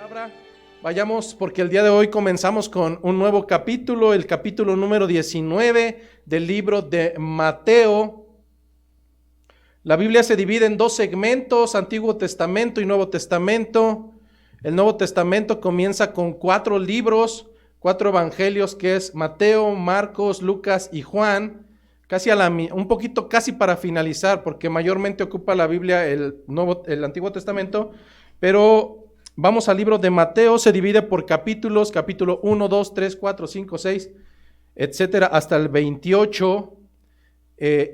palabra. Vayamos porque el día de hoy comenzamos con un nuevo capítulo, el capítulo número 19 del libro de Mateo. La Biblia se divide en dos segmentos, Antiguo Testamento y Nuevo Testamento. El Nuevo Testamento comienza con 4 libros, 4 evangelios, que es Mateo, Marcos, Lucas y Juan. Un poquito casi para finalizar, porque mayormente ocupa la Biblia el Antiguo Testamento, pero vamos al libro de Mateo. Se divide por capítulos, capítulo 1, 2, 3, 4, 5, 6, etcétera, hasta el 28.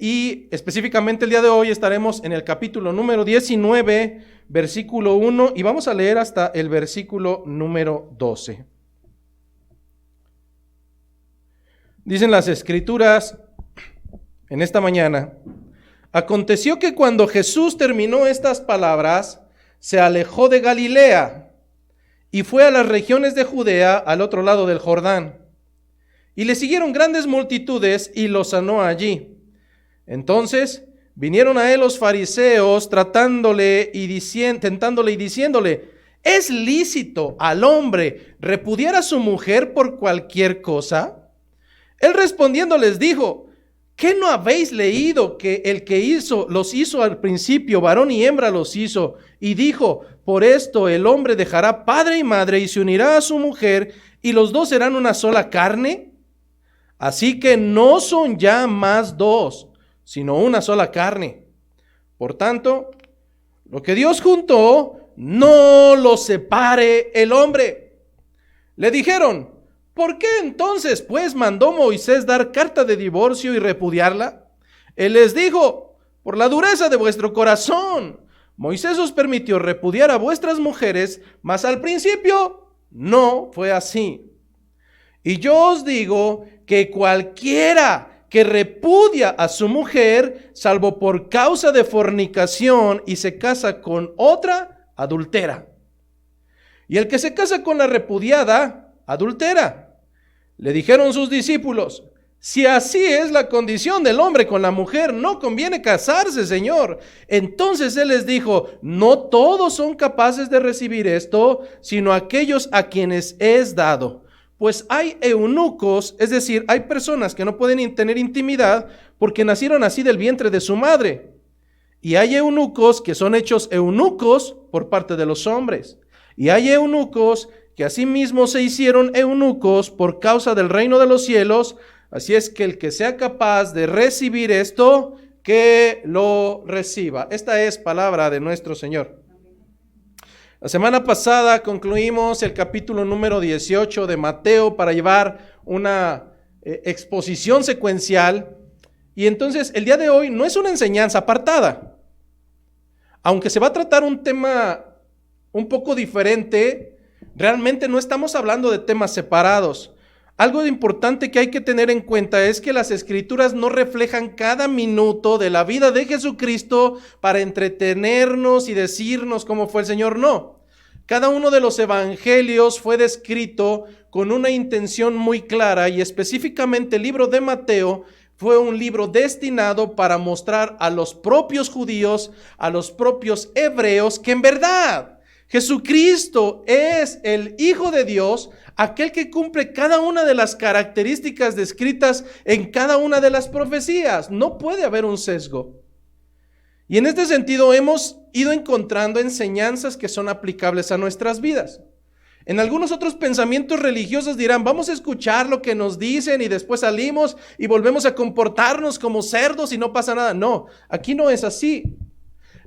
Y específicamente el día de hoy estaremos en el capítulo número 19, versículo 1, y vamos a leer hasta el versículo número 12. Dicen las Escrituras en esta mañana: aconteció que cuando Jesús terminó estas palabras, se alejó de Galilea y fue a las regiones de Judea, al otro lado del Jordán. Y le siguieron grandes multitudes y lo sanó allí. Entonces vinieron a él los fariseos, tentándole y diciéndole: ¿es lícito al hombre repudiar a su mujer por cualquier cosa? Él respondiendo les dijo: ¿qué no habéis leído que el que los hizo al principio, varón y hembra los hizo? Y dijo: por esto el hombre dejará padre y madre y se unirá a su mujer, y los dos serán una sola carne. Así que no son ya más dos, sino una sola carne. Por tanto, lo que Dios juntó, no lo separe el hombre. Le dijeron: ¿por qué entonces pues mandó Moisés dar carta de divorcio y repudiarla? Él les dijo: por la dureza de vuestro corazón. Moisés os permitió repudiar a vuestras mujeres, mas al principio no fue así. Y yo os digo que cualquiera que repudia a su mujer, salvo por causa de fornicación, y se casa con otra, adultera. Y el que se casa con la repudiada, adultera. Le dijeron sus discípulos: si así es la condición del hombre con la mujer, no conviene casarse, Señor. Entonces él les dijo: no todos son capaces de recibir esto, sino aquellos a quienes es dado. Pues hay eunucos, es decir, hay personas que no pueden tener intimidad porque nacieron así del vientre de su madre. Y hay eunucos que son hechos eunucos por parte de los hombres. Y hay eunucos que asimismo se hicieron eunucos por causa del reino de los cielos. Así es que el que sea capaz de recibir esto, que lo reciba. Esta es palabra de nuestro Señor. La semana pasada concluimos el capítulo número 18 de Mateo para llevar una exposición secuencial. Y entonces el día de hoy no es una enseñanza apartada. Aunque se va a tratar un tema un poco diferente, realmente no estamos hablando de temas separados. Algo importante que hay que tener en cuenta es que las Escrituras no reflejan cada minuto de la vida de Jesucristo para entretenernos y decirnos cómo fue el Señor. No. Cada uno de los evangelios fue descrito con una intención muy clara, y específicamente el libro de Mateo fue un libro destinado para mostrar a los propios judíos, a los propios hebreos, que en verdad Jesucristo es el Hijo de Dios, aquel que cumple cada una de las características descritas en cada una de las profecías. No puede haber un sesgo. Y en este sentido hemos ido encontrando enseñanzas que son aplicables a nuestras vidas. En algunos otros pensamientos religiosos dirán: vamos a escuchar lo que nos dicen y después salimos y volvemos a comportarnos como cerdos y no pasa nada. No, aquí no es así.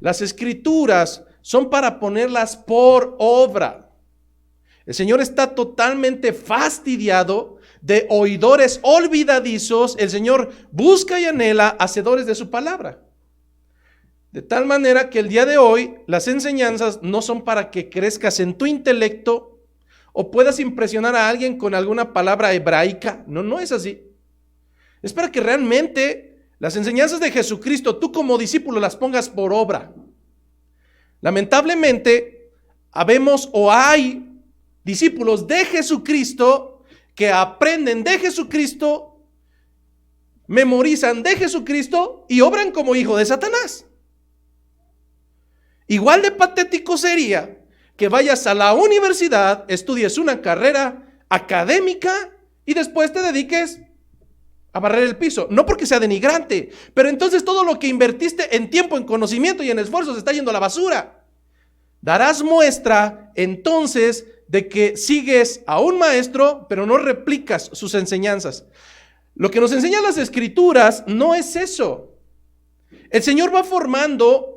Las Escrituras son para ponerlas por obra. El Señor está totalmente fastidiado de oidores olvidadizos. El Señor busca y anhela hacedores de su palabra. De tal manera que el día de hoy las enseñanzas no son para que crezcas en tu intelecto o puedas impresionar a alguien con alguna palabra hebraica. No, no es así. Es para que realmente las enseñanzas de Jesucristo, tú como discípulo, las pongas por obra. Lamentablemente, hay discípulos de Jesucristo que aprenden de Jesucristo, memorizan de Jesucristo y obran como hijo de Satanás. Igual de patético sería que vayas a la universidad, estudies una carrera académica y después te dediques a barrer el piso. No porque sea denigrante, pero entonces todo lo que invertiste en tiempo, en conocimiento y en esfuerzo se está yendo a la basura. Darás muestra entonces de que sigues a un maestro, pero no replicas sus enseñanzas. Lo que nos enseñan las Escrituras no es eso. El Señor va formando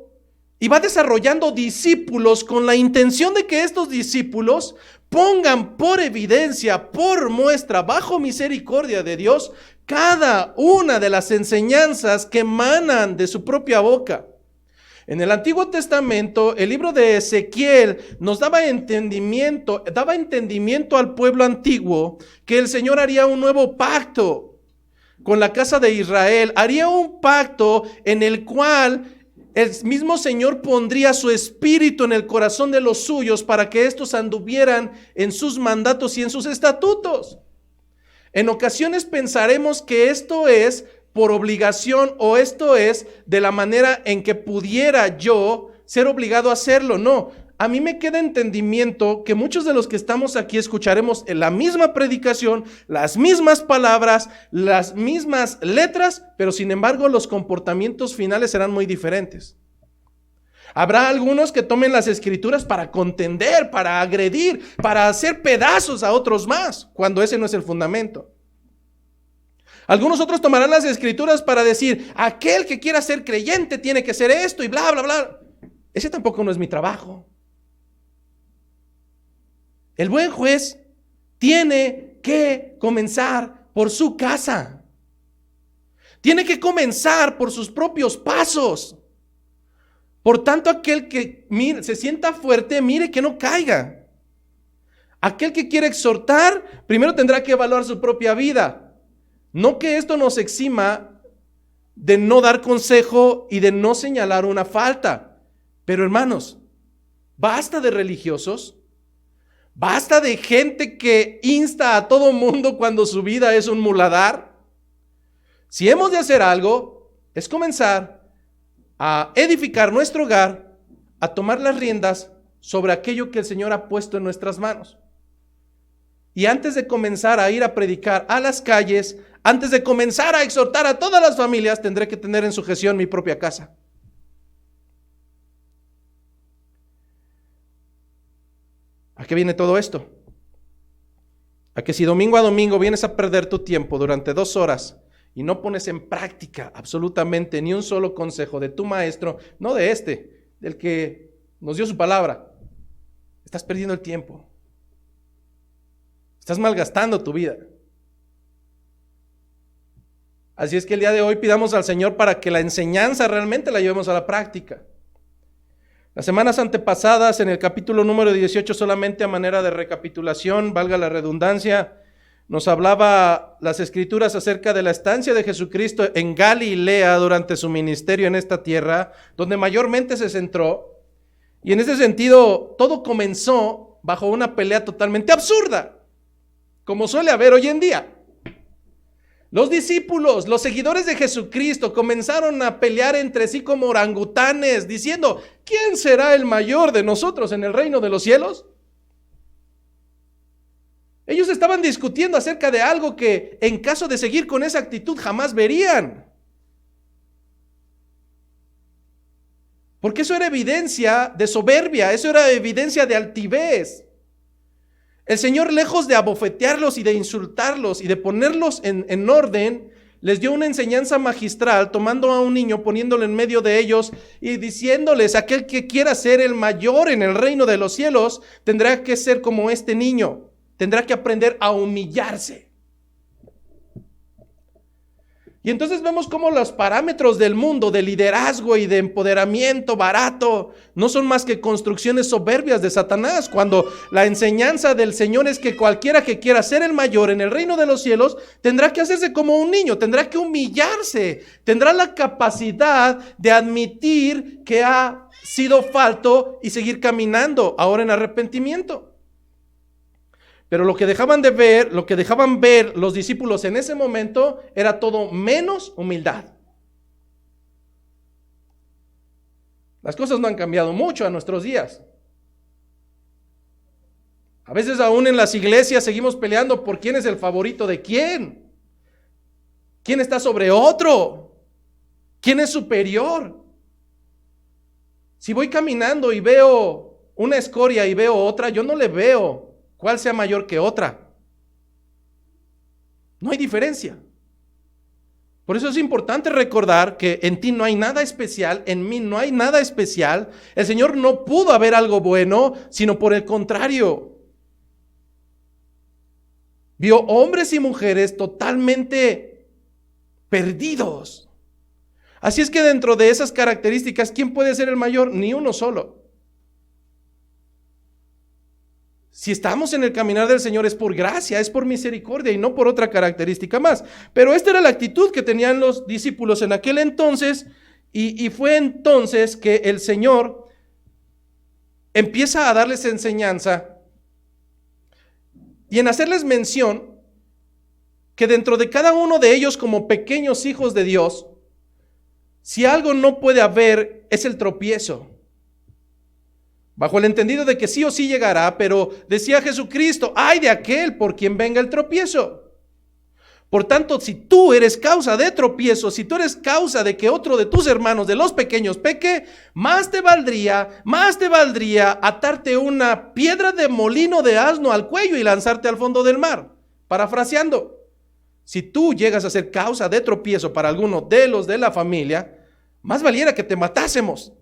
y va desarrollando discípulos con la intención de que estos discípulos pongan por evidencia, por muestra, bajo misericordia de Dios, cada una de las enseñanzas que emanan de su propia boca. En el Antiguo Testamento, el libro de Ezequiel nos daba entendimiento al pueblo antiguo que el Señor haría un nuevo pacto con la casa de Israel, haría un pacto en el cual el mismo Señor pondría su espíritu en el corazón de los suyos para que estos anduvieran en sus mandatos y en sus estatutos. En ocasiones pensaremos que esto es por obligación o esto es de la manera en que pudiera yo ser obligado a hacerlo. No, a mí me queda entendimiento que muchos de los que estamos aquí escucharemos la misma predicación, las mismas palabras, las mismas letras, pero sin embargo los comportamientos finales serán muy diferentes. Habrá algunos que tomen las Escrituras para contender, para agredir, para hacer pedazos a otros más, cuando ese no es el fundamento. Algunos otros tomarán las Escrituras para decir, aquel que quiera ser creyente tiene que ser esto y bla, bla, bla. Ese tampoco no es mi trabajo. El buen juez tiene que comenzar por su casa. Tiene que comenzar por sus propios pasos. Por tanto, aquel que se sienta fuerte, mire que no caiga. Aquel que quiere exhortar, primero tendrá que evaluar su propia vida. No que esto nos exima de no dar consejo y de no señalar una falta. Pero hermanos, basta de religiosos, basta de gente que insta a todo mundo cuando su vida es un muladar. Si hemos de hacer algo, es comenzar a edificar nuestro hogar, a tomar las riendas sobre aquello que el Señor ha puesto en nuestras manos. Y antes de comenzar a ir a predicar a las calles, antes de comenzar a exhortar a todas las familias, tendré que tener en sujeción mi propia casa. ¿A qué viene todo esto? A que si domingo a domingo vienes a perder tu tiempo durante 2 horas y no pones en práctica absolutamente ni un solo consejo de tu maestro, no de del que nos dio su palabra, estás perdiendo el tiempo. Estás malgastando tu vida. Así es que el día de hoy pidamos al Señor para que la enseñanza realmente la llevemos a la práctica. Las semanas antepasadas, en el capítulo número 18, solamente a manera de recapitulación, valga la redundancia, nos hablaba las Escrituras acerca de la estancia de Jesucristo en Galilea durante su ministerio en esta tierra, donde mayormente se centró. Y en ese sentido, todo comenzó bajo una pelea totalmente absurda, como suele haber hoy en día. Los discípulos, los seguidores de Jesucristo comenzaron a pelear entre sí como orangutanes, diciendo, ¿quién será el mayor de nosotros en el reino de los cielos? Ellos estaban discutiendo acerca de algo que en caso de seguir con esa actitud jamás verían. Porque eso era evidencia de soberbia, eso era evidencia de altivez. El Señor, lejos de abofetearlos y de insultarlos y de ponerlos en orden, les dio una enseñanza magistral, tomando a un niño, poniéndolo en medio de ellos y diciéndoles, aquel que quiera ser el mayor en el reino de los cielos, tendrá que ser como este niño, tendrá que aprender a humillarse. Y entonces vemos cómo los parámetros del mundo de liderazgo y de empoderamiento barato no son más que construcciones soberbias de Satanás, cuando la enseñanza del Señor es que cualquiera que quiera ser el mayor en el reino de los cielos tendrá que hacerse como un niño, tendrá que humillarse, tendrá la capacidad de admitir que ha sido falto y seguir caminando ahora en arrepentimiento. Pero lo que dejaban ver los discípulos en ese momento era todo menos humildad. Las cosas no han cambiado mucho a nuestros días. A veces aún en las iglesias seguimos peleando por quién es el favorito de quién. ¿Quién está sobre otro? ¿Quién es superior? Si voy caminando y veo una escoria y veo otra, yo no le veo cuál sea mayor que otra. No hay diferencia. Por eso es importante recordar que en ti no hay nada especial, en mí no hay nada especial. El Señor no pudo haber algo bueno, sino por el contrario. Vio hombres y mujeres totalmente perdidos. Así es que dentro de esas características, ¿quién puede ser el mayor? Ni uno solo. Si estamos en el caminar del Señor es por gracia, es por misericordia y no por otra característica más. Pero esta era la actitud que tenían los discípulos en aquel entonces y fue entonces que el Señor empieza a darles enseñanza y en hacerles mención que dentro de cada uno de ellos como pequeños hijos de Dios, si algo no puede haber es el tropiezo. Bajo el entendido de que sí o sí llegará, pero decía Jesucristo, ay de aquel por quien venga el tropiezo. Por tanto, si tú eres causa de tropiezo, si tú eres causa de que otro de tus hermanos, de los pequeños, peque, más te valdría atarte una piedra de molino de asno al cuello y lanzarte al fondo del mar. Parafraseando, si tú llegas a ser causa de tropiezo para alguno de los de la familia, más valiera que te matásemos.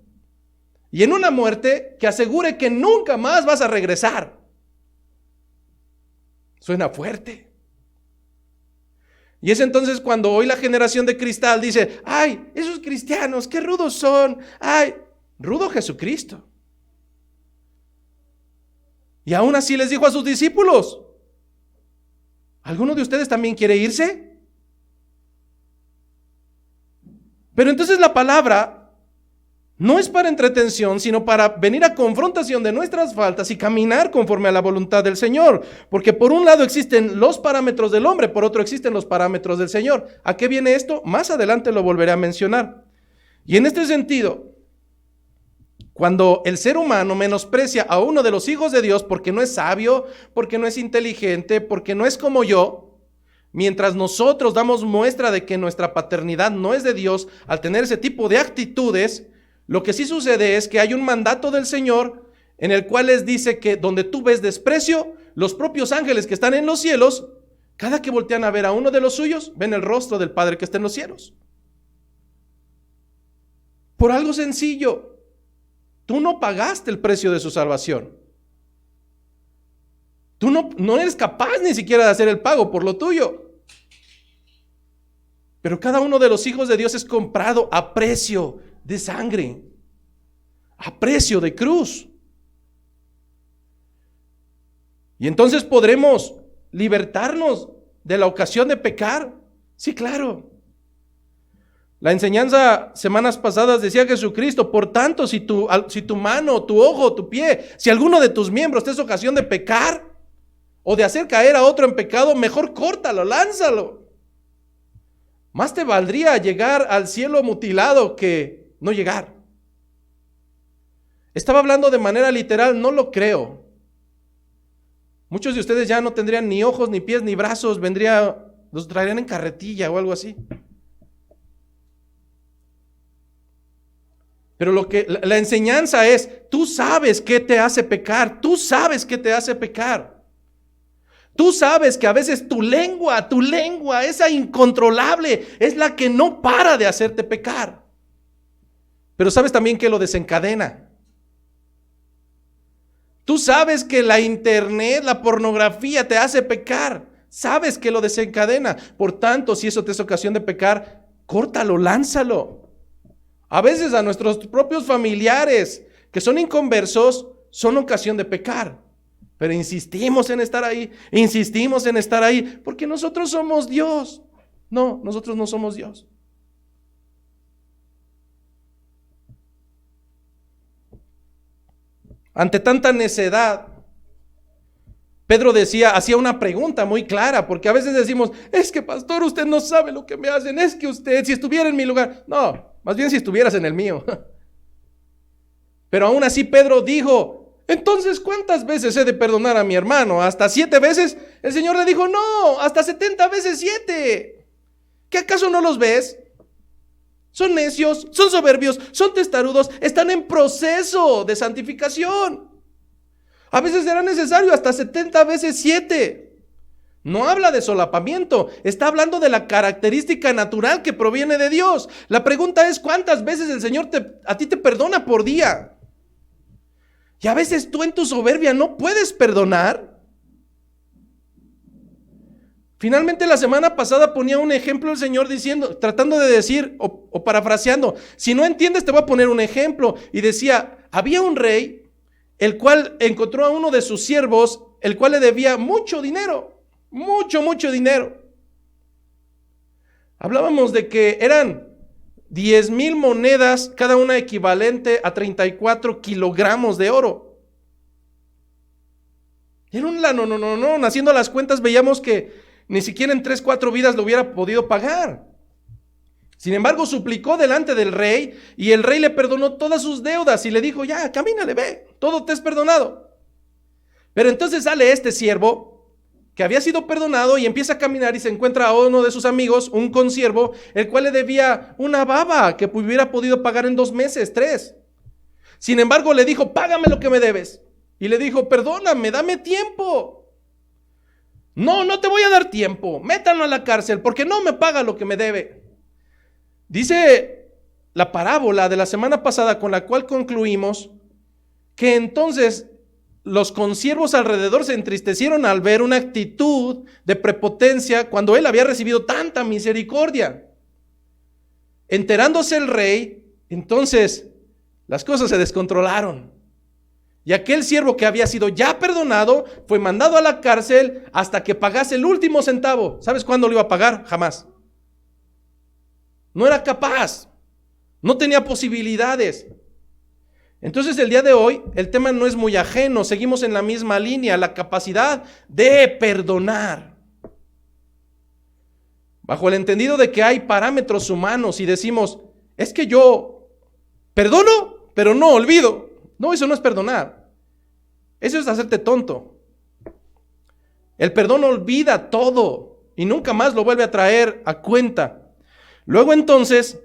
Y en una muerte que asegure que nunca más vas a regresar. Suena fuerte. Y es entonces cuando hoy la generación de cristal dice, ay, esos cristianos, qué rudos son. Ay, rudo Jesucristo. Y aún así les dijo a sus discípulos, ¿alguno de ustedes también quiere irse? Pero entonces la palabra no es para entretención, sino para venir a confrontación de nuestras faltas y caminar conforme a la voluntad del Señor. Porque por un lado existen los parámetros del hombre, por otro existen los parámetros del Señor. ¿A qué viene esto? Más adelante lo volveré a mencionar. Y en este sentido, cuando el ser humano menosprecia a uno de los hijos de Dios porque no es sabio, porque no es inteligente, porque no es como yo, mientras nosotros damos muestra de que nuestra paternidad no es de Dios, al tener ese tipo de actitudes, lo que sí sucede es que hay un mandato del Señor en el cual les dice que donde tú ves desprecio, los propios ángeles que están en los cielos, cada que voltean a ver a uno de los suyos, ven el rostro del Padre que está en los cielos. Por algo sencillo, tú no pagaste el precio de su salvación. Tú no eres capaz ni siquiera de hacer el pago por lo tuyo. Pero cada uno de los hijos de Dios es comprado a precio de sangre, a precio de cruz. Y entonces podremos libertarnos de la ocasión de pecar. Sí, claro. La enseñanza semanas pasadas decía Jesucristo, por tanto, si tu mano, tu ojo, tu pie, si alguno de tus miembros te es ocasión de pecar o de hacer caer a otro en pecado, mejor córtalo, lánzalo. Más te valdría llegar al cielo mutilado que no llegar. Estaba hablando de manera literal, no lo creo. Muchos de ustedes ya no tendrían ni ojos, ni pies, ni brazos, los traerían en carretilla o algo así. Pero la enseñanza es, tú sabes qué te hace pecar, tú sabes qué te hace pecar. Tú sabes que a veces tu lengua, esa incontrolable, es la que no para de hacerte pecar. Pero sabes también que lo desencadena. Tú sabes que la internet, la pornografía te hace pecar. Sabes que lo desencadena. Por tanto, si eso te es ocasión de pecar, córtalo, lánzalo. A veces a nuestros propios familiares que son inconversos son ocasión de pecar. Pero insistimos en estar ahí, porque nosotros somos Dios. No, nosotros no somos Dios. Ante tanta necedad, Pedro hacía una pregunta muy clara, porque a veces decimos, es que pastor, usted no sabe lo que me hacen, es que usted, si estuviera en mi lugar, no, más bien si estuvieras en el mío. Pero aún así Pedro dijo, Entonces, ¿cuántas veces he de perdonar a mi hermano? ¿Hasta 7 veces? El Señor le dijo, no, hasta 70 veces 7. ¿Qué acaso no los ves? Son necios, son soberbios, son testarudos, están en proceso de santificación. A veces será necesario hasta 70 veces 7. No habla de solapamiento, está hablando de la característica natural que proviene de Dios. La pregunta es, ¿cuántas veces el Señor a ti te perdona por día? Y a veces tú en tu soberbia no puedes perdonar. Finalmente la semana pasada ponía un ejemplo el Señor diciendo, tratando de decir o parafraseando, si no entiendes te voy a poner un ejemplo. Y decía, había un rey, el cual encontró a uno de sus siervos, el cual le debía mucho dinero, mucho dinero. Hablábamos de que eran 10,000 monedas, cada una equivalente a 34 kilogramos de oro. Era un lano, no, haciendo las cuentas veíamos que ni siquiera en 3-4 vidas lo hubiera podido pagar. Sin embargo, suplicó delante del rey y el rey le perdonó todas sus deudas y le dijo, ya, camínale, ve, todo te es perdonado. Pero entonces sale este siervo que había sido perdonado y empieza a caminar y se encuentra a uno de sus amigos, un consiervo, el cual le debía una baba que hubiera podido pagar en 2 meses, 3. Sin embargo, le dijo, págame lo que me debes. Y le dijo, perdóname, dame tiempo. No te voy a dar tiempo, métanlo a la cárcel porque no me paga lo que me debe. Dice la parábola de la semana pasada con la cual concluimos que entonces los consiervos alrededor se entristecieron al ver una actitud de prepotencia cuando él había recibido tanta misericordia. Enterándose el rey, entonces las cosas se descontrolaron. Y aquel siervo que había sido ya perdonado fue mandado a la cárcel hasta que pagase el último centavo. ¿Sabes cuándo lo iba a pagar? Jamás. No era capaz. No tenía posibilidades. Entonces el día de hoy el tema no es muy ajeno. Seguimos en la misma línea. La capacidad de perdonar. Bajo el entendido de que hay parámetros humanos y decimos, es que yo perdono, pero no olvido. No, eso no es perdonar. Eso es hacerte tonto. El perdón olvida todo y nunca más lo vuelve a traer a cuenta. Luego entonces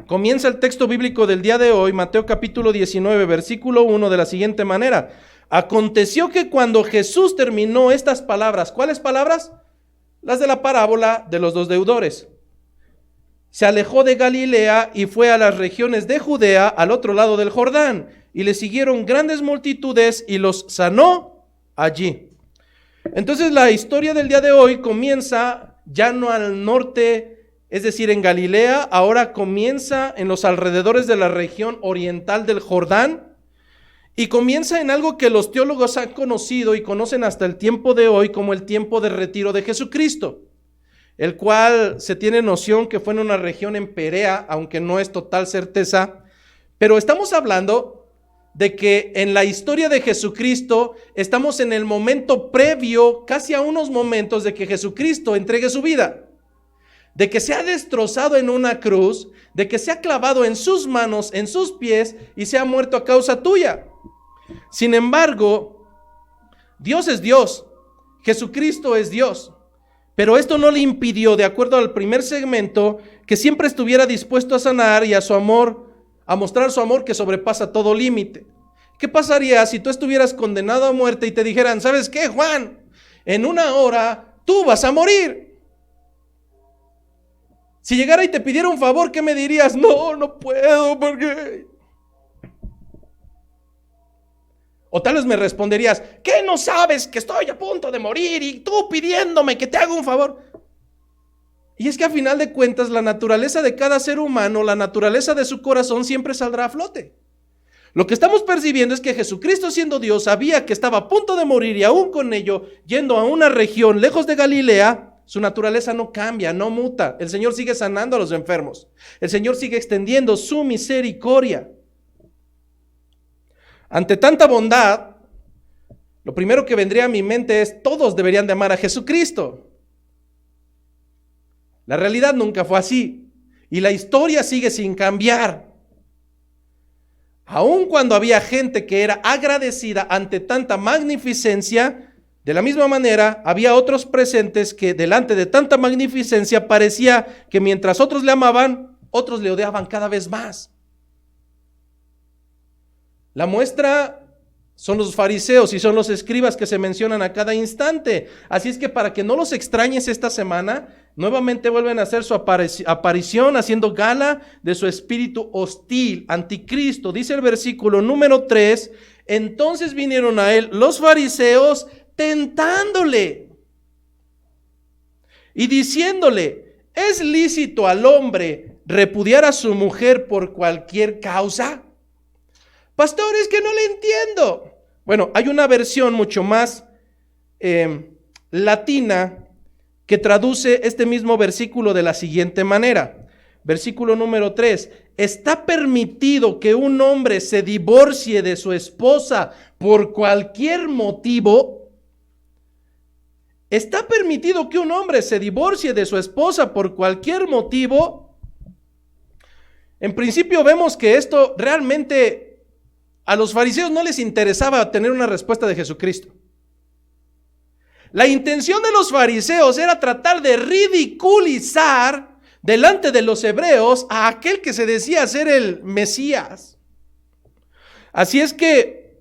comienza el texto bíblico del día de hoy, Mateo capítulo 19, versículo 1, de la siguiente manera. Aconteció que cuando Jesús terminó estas palabras, ¿cuáles palabras? Las de la parábola de los 2 deudores. Se alejó de Galilea y fue a las regiones de Judea, al otro lado del Jordán, y le siguieron grandes multitudes y los sanó allí. Entonces la historia del día de hoy comienza ya no al norte, es decir, en Galilea, ahora comienza en los alrededores de la región oriental del Jordán, y comienza en algo que los teólogos han conocido y conocen hasta el tiempo de hoy como el tiempo de retiro de Jesucristo, el cual se tiene noción que fue en una región en Perea, aunque no es total certeza, pero estamos hablando de que en la historia de Jesucristo estamos en el momento previo, casi a unos momentos de que Jesucristo entregue su vida, de que sea destrozado en una cruz, de que sea clavado en sus manos, en sus pies y sea muerto a causa tuya. Sin embargo, Dios es Dios, Jesucristo es Dios. Pero esto no le impidió, de acuerdo al primer segmento, que siempre estuviera dispuesto a sanar y a su amor, a mostrar su amor que sobrepasa todo límite. ¿Qué pasaría si tú estuvieras condenado a muerte y te dijeran, ¿sabes qué, Juan? En 1 hora tú vas a morir. Si llegara y te pidiera un favor, ¿qué me dirías? No puedo porque... O tal vez me responderías, ¿qué no sabes que estoy a punto de morir y tú pidiéndome que te haga un favor? Y es que a final de cuentas la naturaleza de cada ser humano, la naturaleza de su corazón siempre saldrá a flote. Lo que estamos percibiendo es que Jesucristo, siendo Dios, sabía que estaba a punto de morir y aún con ello, yendo a una región lejos de Galilea, su naturaleza no cambia, no muta. El Señor sigue sanando a los enfermos. El Señor sigue extendiendo su misericordia. Ante tanta bondad, lo primero que vendría a mi mente es, todos deberían de amar a Jesucristo. La realidad nunca fue así y la historia sigue sin cambiar. Aun cuando había gente que era agradecida ante tanta magnificencia, de la misma manera había otros presentes que delante de tanta magnificencia parecía que mientras otros le amaban, otros le odiaban cada vez más. La muestra son los fariseos y son los escribas que se mencionan a cada instante. Así es que para que no los extrañes esta semana, nuevamente vuelven a hacer su aparición haciendo gala de su espíritu hostil, anticristo. Dice el versículo número 3, entonces vinieron a él los fariseos tentándole y diciéndole, ¿es lícito al hombre repudiar a su mujer por cualquier causa? Pastor, es que no le entiendo. Bueno, hay una versión mucho más latina que traduce este mismo versículo de la siguiente manera. Versículo número 3. ¿Está permitido que un hombre se divorcie de su esposa por cualquier motivo? ¿Está permitido que un hombre se divorcie de su esposa por cualquier motivo? En principio vemos que esto realmente a los fariseos no les interesaba tener una respuesta de Jesucristo. La intención de los fariseos era tratar de ridiculizar delante de los hebreos a aquel que se decía ser el Mesías. Así es que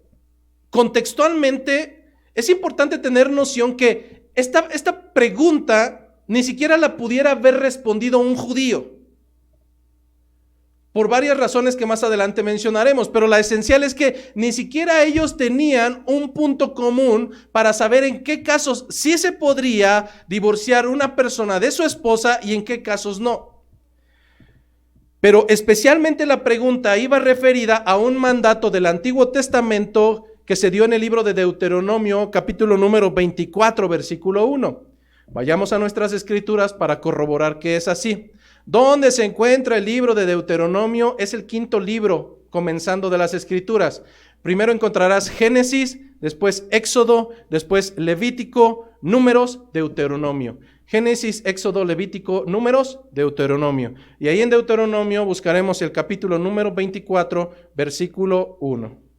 contextualmente es importante tener noción que esta pregunta ni siquiera la pudiera haber respondido un judío. Por varias razones que más adelante mencionaremos, pero la esencial es que ni siquiera ellos tenían un punto común para saber en qué casos sí se podría divorciar una persona de su esposa y en qué casos no. Pero especialmente la pregunta iba referida a un mandato del Antiguo Testamento que se dio en el libro de Deuteronomio, capítulo número 24, versículo 1. Vayamos a nuestras escrituras para corroborar que es así. ¿Dónde se encuentra el libro de Deuteronomio? Es el quinto libro, comenzando de las escrituras. Primero encontrarás Génesis, después Éxodo, después Levítico, Números, Deuteronomio. Génesis, Éxodo, Levítico, Números, Deuteronomio. Y ahí en Deuteronomio buscaremos el capítulo número 24, versículo 1.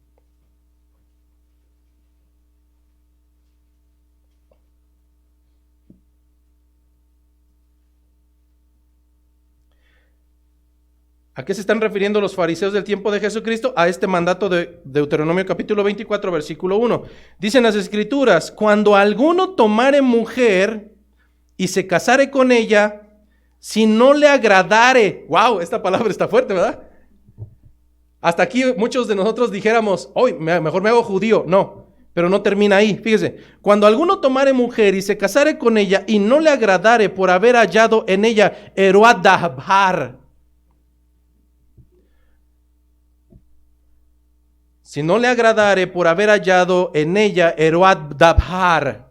¿A qué se están refiriendo los fariseos del tiempo de Jesucristo? A este mandato de Deuteronomio capítulo 24, versículo 1. Dicen las escrituras, cuando alguno tomare mujer y se casare con ella, si no le agradare, wow, esta palabra está fuerte, ¿verdad? Hasta aquí muchos de nosotros dijéramos, hoy mejor me hago judío. No, pero no termina ahí. Fíjese, cuando alguno tomare mujer y se casare con ella y no le agradare por haber hallado en ella eruat dabhar, si no le agradare por haber hallado en ella eruat dabhar,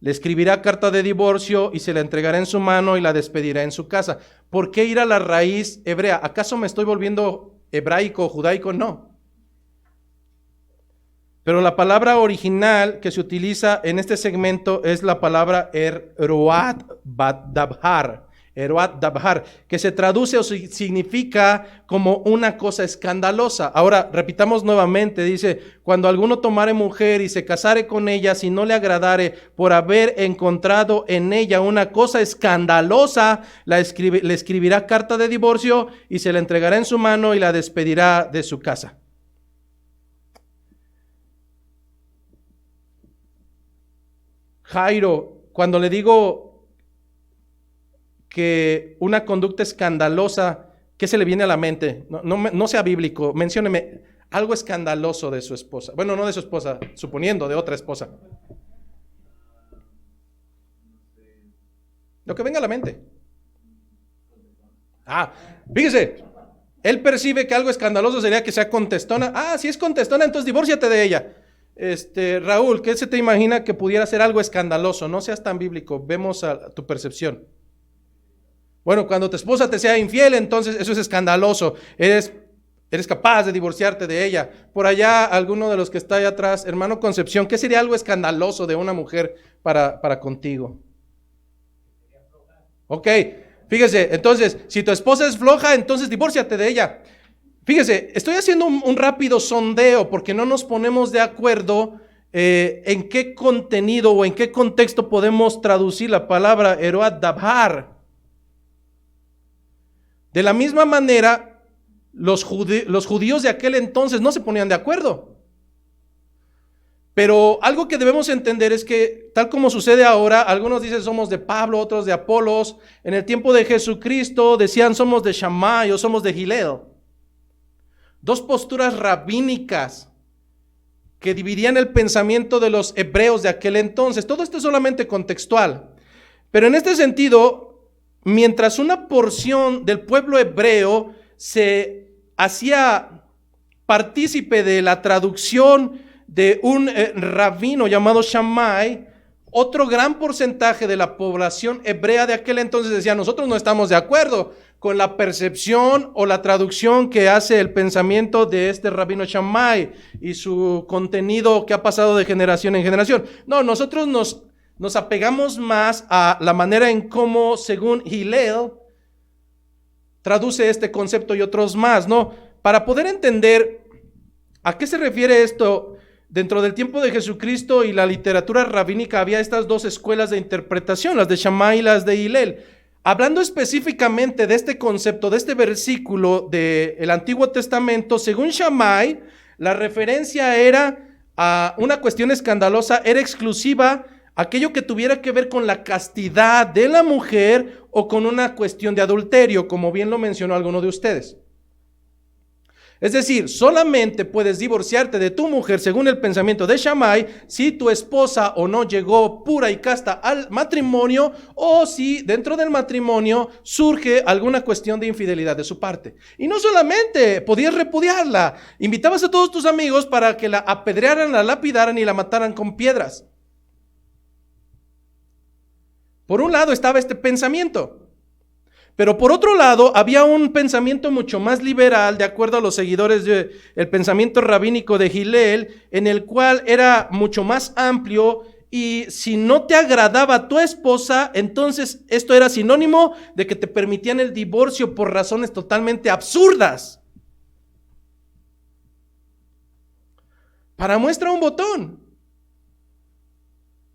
le escribirá carta de divorcio y se la entregará en su mano y la despedirá en su casa. ¿Por qué ir a la raíz hebrea? ¿Acaso me estoy volviendo hebraico, judaico? No. Pero la palabra original que se utiliza en este segmento es la palabra eruat dabhar. Eruat dabhar, que se traduce o significa como una cosa escandalosa. Ahora, repitamos nuevamente, dice, cuando alguno tomare mujer y se casare con ella, si no le agradare por haber encontrado en ella una cosa escandalosa, le escribirá carta de divorcio y se la entregará en su mano y la despedirá de su casa. Jairo, cuando le digo que una conducta escandalosa, ¿qué se le viene a la mente? No sea bíblico, mencióneme algo escandaloso de su esposa. Bueno, no de su esposa, suponiendo de otra esposa. Lo que venga a la mente. Fíjese, él percibe que algo escandaloso sería que sea contestona. Si es contestona, entonces divórciate de ella. Raúl, ¿qué se te imagina que pudiera ser algo escandaloso? No seas tan bíblico, vemos a tu percepción. Bueno, cuando tu esposa te sea infiel, entonces eso es escandaloso. Eres capaz de divorciarte de ella. Por allá, alguno de los que está allá atrás, hermano Concepción, ¿qué sería algo escandaloso de una mujer para contigo? Ok, fíjese, entonces, si tu esposa es floja, entonces divórciate de ella. Fíjese, estoy haciendo un rápido sondeo porque no nos ponemos de acuerdo en qué contenido o en qué contexto podemos traducir la palabra Eroat Dabhar. De la misma manera, los judíos de aquel entonces no se ponían de acuerdo. Pero algo que debemos entender es que, tal como sucede ahora, algunos dicen somos de Pablo, otros de Apolos. En el tiempo de Jesucristo decían somos de Shammai o somos de Hillel. Dos posturas rabínicas que dividían el pensamiento de los hebreos de aquel entonces. Todo esto es solamente contextual. Pero en este sentido, mientras una porción del pueblo hebreo se hacía partícipe de la traducción de un rabino llamado Shammai, otro gran porcentaje de la población hebrea de aquel entonces decía, nosotros no estamos de acuerdo con la percepción o la traducción que hace el pensamiento de este rabino Shammai y su contenido que ha pasado de generación en generación. No, nosotros nos apegamos más a la manera en cómo, según Hillel, traduce este concepto y otros más, ¿no? Para poder entender a qué se refiere esto, dentro del tiempo de Jesucristo y la literatura rabínica había estas dos escuelas de interpretación, las de Shammai y las de Hillel. Hablando específicamente de este concepto, de este versículo del Antiguo Testamento, según Shammai, la referencia era a una cuestión escandalosa, era exclusiva aquello que tuviera que ver con la castidad de la mujer o con una cuestión de adulterio, como bien lo mencionó alguno de ustedes. Es decir, solamente puedes divorciarte de tu mujer según el pensamiento de Shammai si tu esposa o no llegó pura y casta al matrimonio o si dentro del matrimonio surge alguna cuestión de infidelidad de su parte. Y no solamente podías repudiarla, invitabas a todos tus amigos para que la apedrearan, la lapidaran y la mataran con piedras. Por un lado estaba este pensamiento. Pero por otro lado, había un pensamiento mucho más liberal, de acuerdo a los seguidores del pensamiento rabínico de Hillel, en el cual era mucho más amplio y si no te agradaba tu esposa, entonces esto era sinónimo de que te permitían el divorcio por razones totalmente absurdas. Para muestra un botón.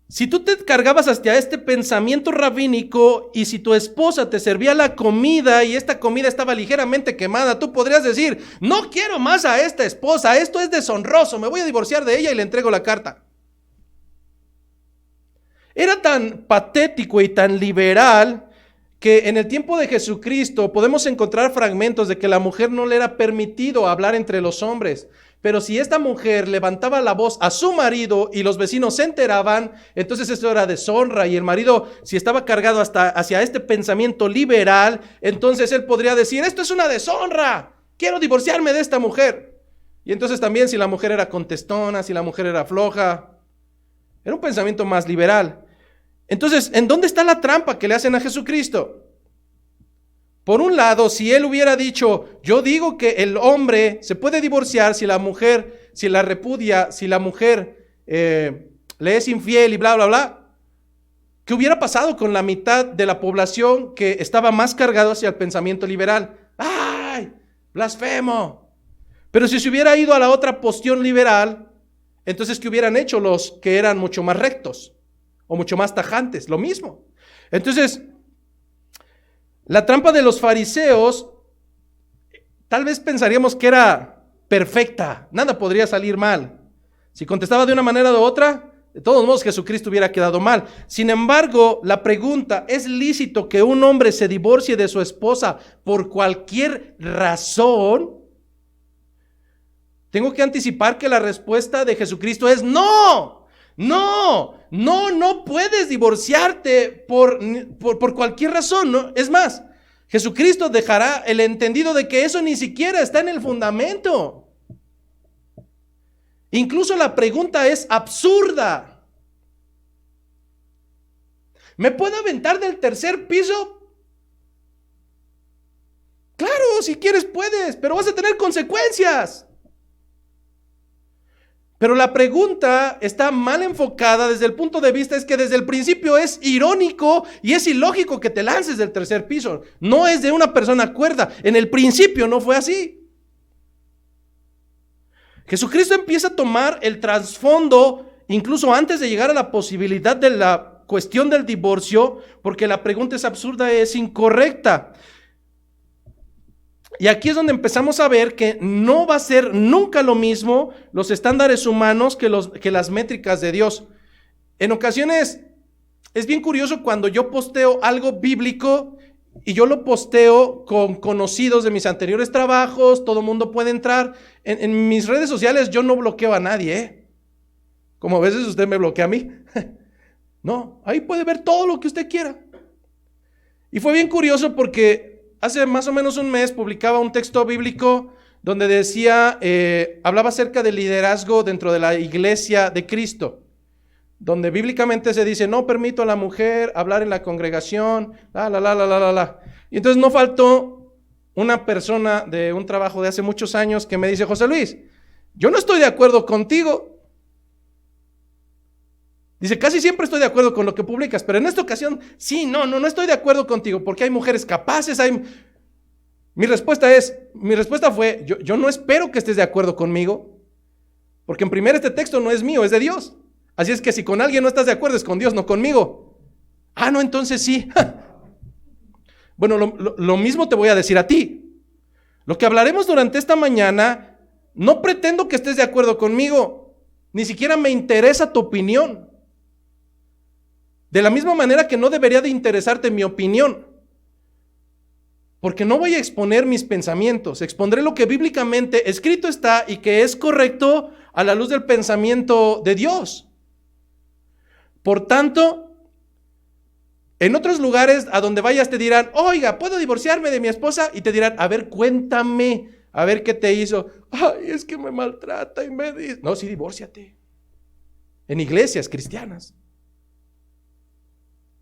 Si tú te cargabas hacia este pensamiento rabínico y si tu esposa te servía la comida y esta comida estaba ligeramente quemada, tú podrías decir, no quiero más a esta esposa, esto es deshonroso, me voy a divorciar de ella y le entrego la carta. Era tan patético y tan liberal que en el tiempo de Jesucristo podemos encontrar fragmentos de que la mujer no le era permitido hablar entre los hombres. Pero si esta mujer levantaba la voz a su marido y los vecinos se enteraban, entonces eso era deshonra y el marido, si estaba cargado hacia este pensamiento liberal, entonces él podría decir, esto es una deshonra, quiero divorciarme de esta mujer. Y entonces también si la mujer era contestona, si la mujer era floja, era un pensamiento más liberal. Entonces, ¿en dónde está la trampa que le hacen a Jesucristo? Por un lado, si él hubiera dicho, yo digo que el hombre se puede divorciar si la mujer, si la repudia, si la mujer le es infiel y bla, bla, bla, ¿qué hubiera pasado con la mitad de la población que estaba más cargado hacia el pensamiento liberal? ¡Ay! ¡Blasfemo! Pero si se hubiera ido a la otra posición liberal, entonces ¿qué hubieran hecho los que eran mucho más rectos o mucho más tajantes? Lo mismo. Entonces, la trampa de los fariseos, tal vez pensaríamos que era perfecta, nada podría salir mal. Si contestaba de una manera u otra, de todos modos Jesucristo hubiera quedado mal. Sin embargo, la pregunta, ¿es lícito que un hombre se divorcie de su esposa por cualquier razón? Tengo que anticipar que la respuesta de Jesucristo es no. No puedes divorciarte por cualquier razón, ¿no? Es más, Jesucristo dejará el entendido de que eso ni siquiera está en el fundamento. Incluso la pregunta es absurda. ¿Me puedo aventar del tercer piso? Claro, si quieres puedes, pero vas a tener consecuencias. Pero la pregunta está mal enfocada desde el punto de vista es que desde el principio es irónico y es ilógico que te lances del tercer piso. No es de una persona cuerda. En el principio no fue así. Jesucristo empieza a tomar el trasfondo, incluso antes de llegar a la posibilidad de la cuestión del divorcio, porque la pregunta es absurda, es incorrecta. Y aquí es donde empezamos a ver que no va a ser nunca lo mismo los estándares humanos que las métricas de Dios. En ocasiones es bien curioso cuando yo posteo algo bíblico y yo lo posteo con conocidos de mis anteriores trabajos, todo el mundo puede entrar. En mis redes sociales yo no bloqueo a nadie, ¿eh? Como a veces usted me bloquea a mí. No, ahí puede ver todo lo que usted quiera. Y fue bien curioso porque hace más o menos un mes publicaba un texto bíblico donde decía, hablaba acerca del liderazgo dentro de la iglesia de Cristo, donde bíblicamente se dice, no permito a la mujer hablar en la congregación, Y entonces no faltó una persona de un trabajo de hace muchos años que me dice, José Luis, yo no estoy de acuerdo contigo. Dice, casi siempre estoy de acuerdo con lo que publicas, pero en esta ocasión, sí, no estoy de acuerdo contigo, porque hay mujeres capaces, Mi respuesta fue, yo no espero que estés de acuerdo conmigo, porque en primer este texto no es mío, es de Dios. Así es que si con alguien no estás de acuerdo es con Dios, no conmigo. No, entonces sí. Bueno, lo mismo te voy a decir a ti. Lo que hablaremos durante esta mañana, no pretendo que estés de acuerdo conmigo, ni siquiera me interesa tu opinión. De la misma manera que no debería de interesarte mi opinión, porque no voy a exponer mis pensamientos, expondré lo que bíblicamente escrito está y que es correcto a la luz del pensamiento de Dios. Por tanto, en otros lugares a donde vayas te dirán, oiga, ¿puedo divorciarme de mi esposa? Y te dirán, a ver, cuéntame, a ver qué te hizo. Ay, es que me maltrata y me dice. No, sí, divórciate. En iglesias cristianas.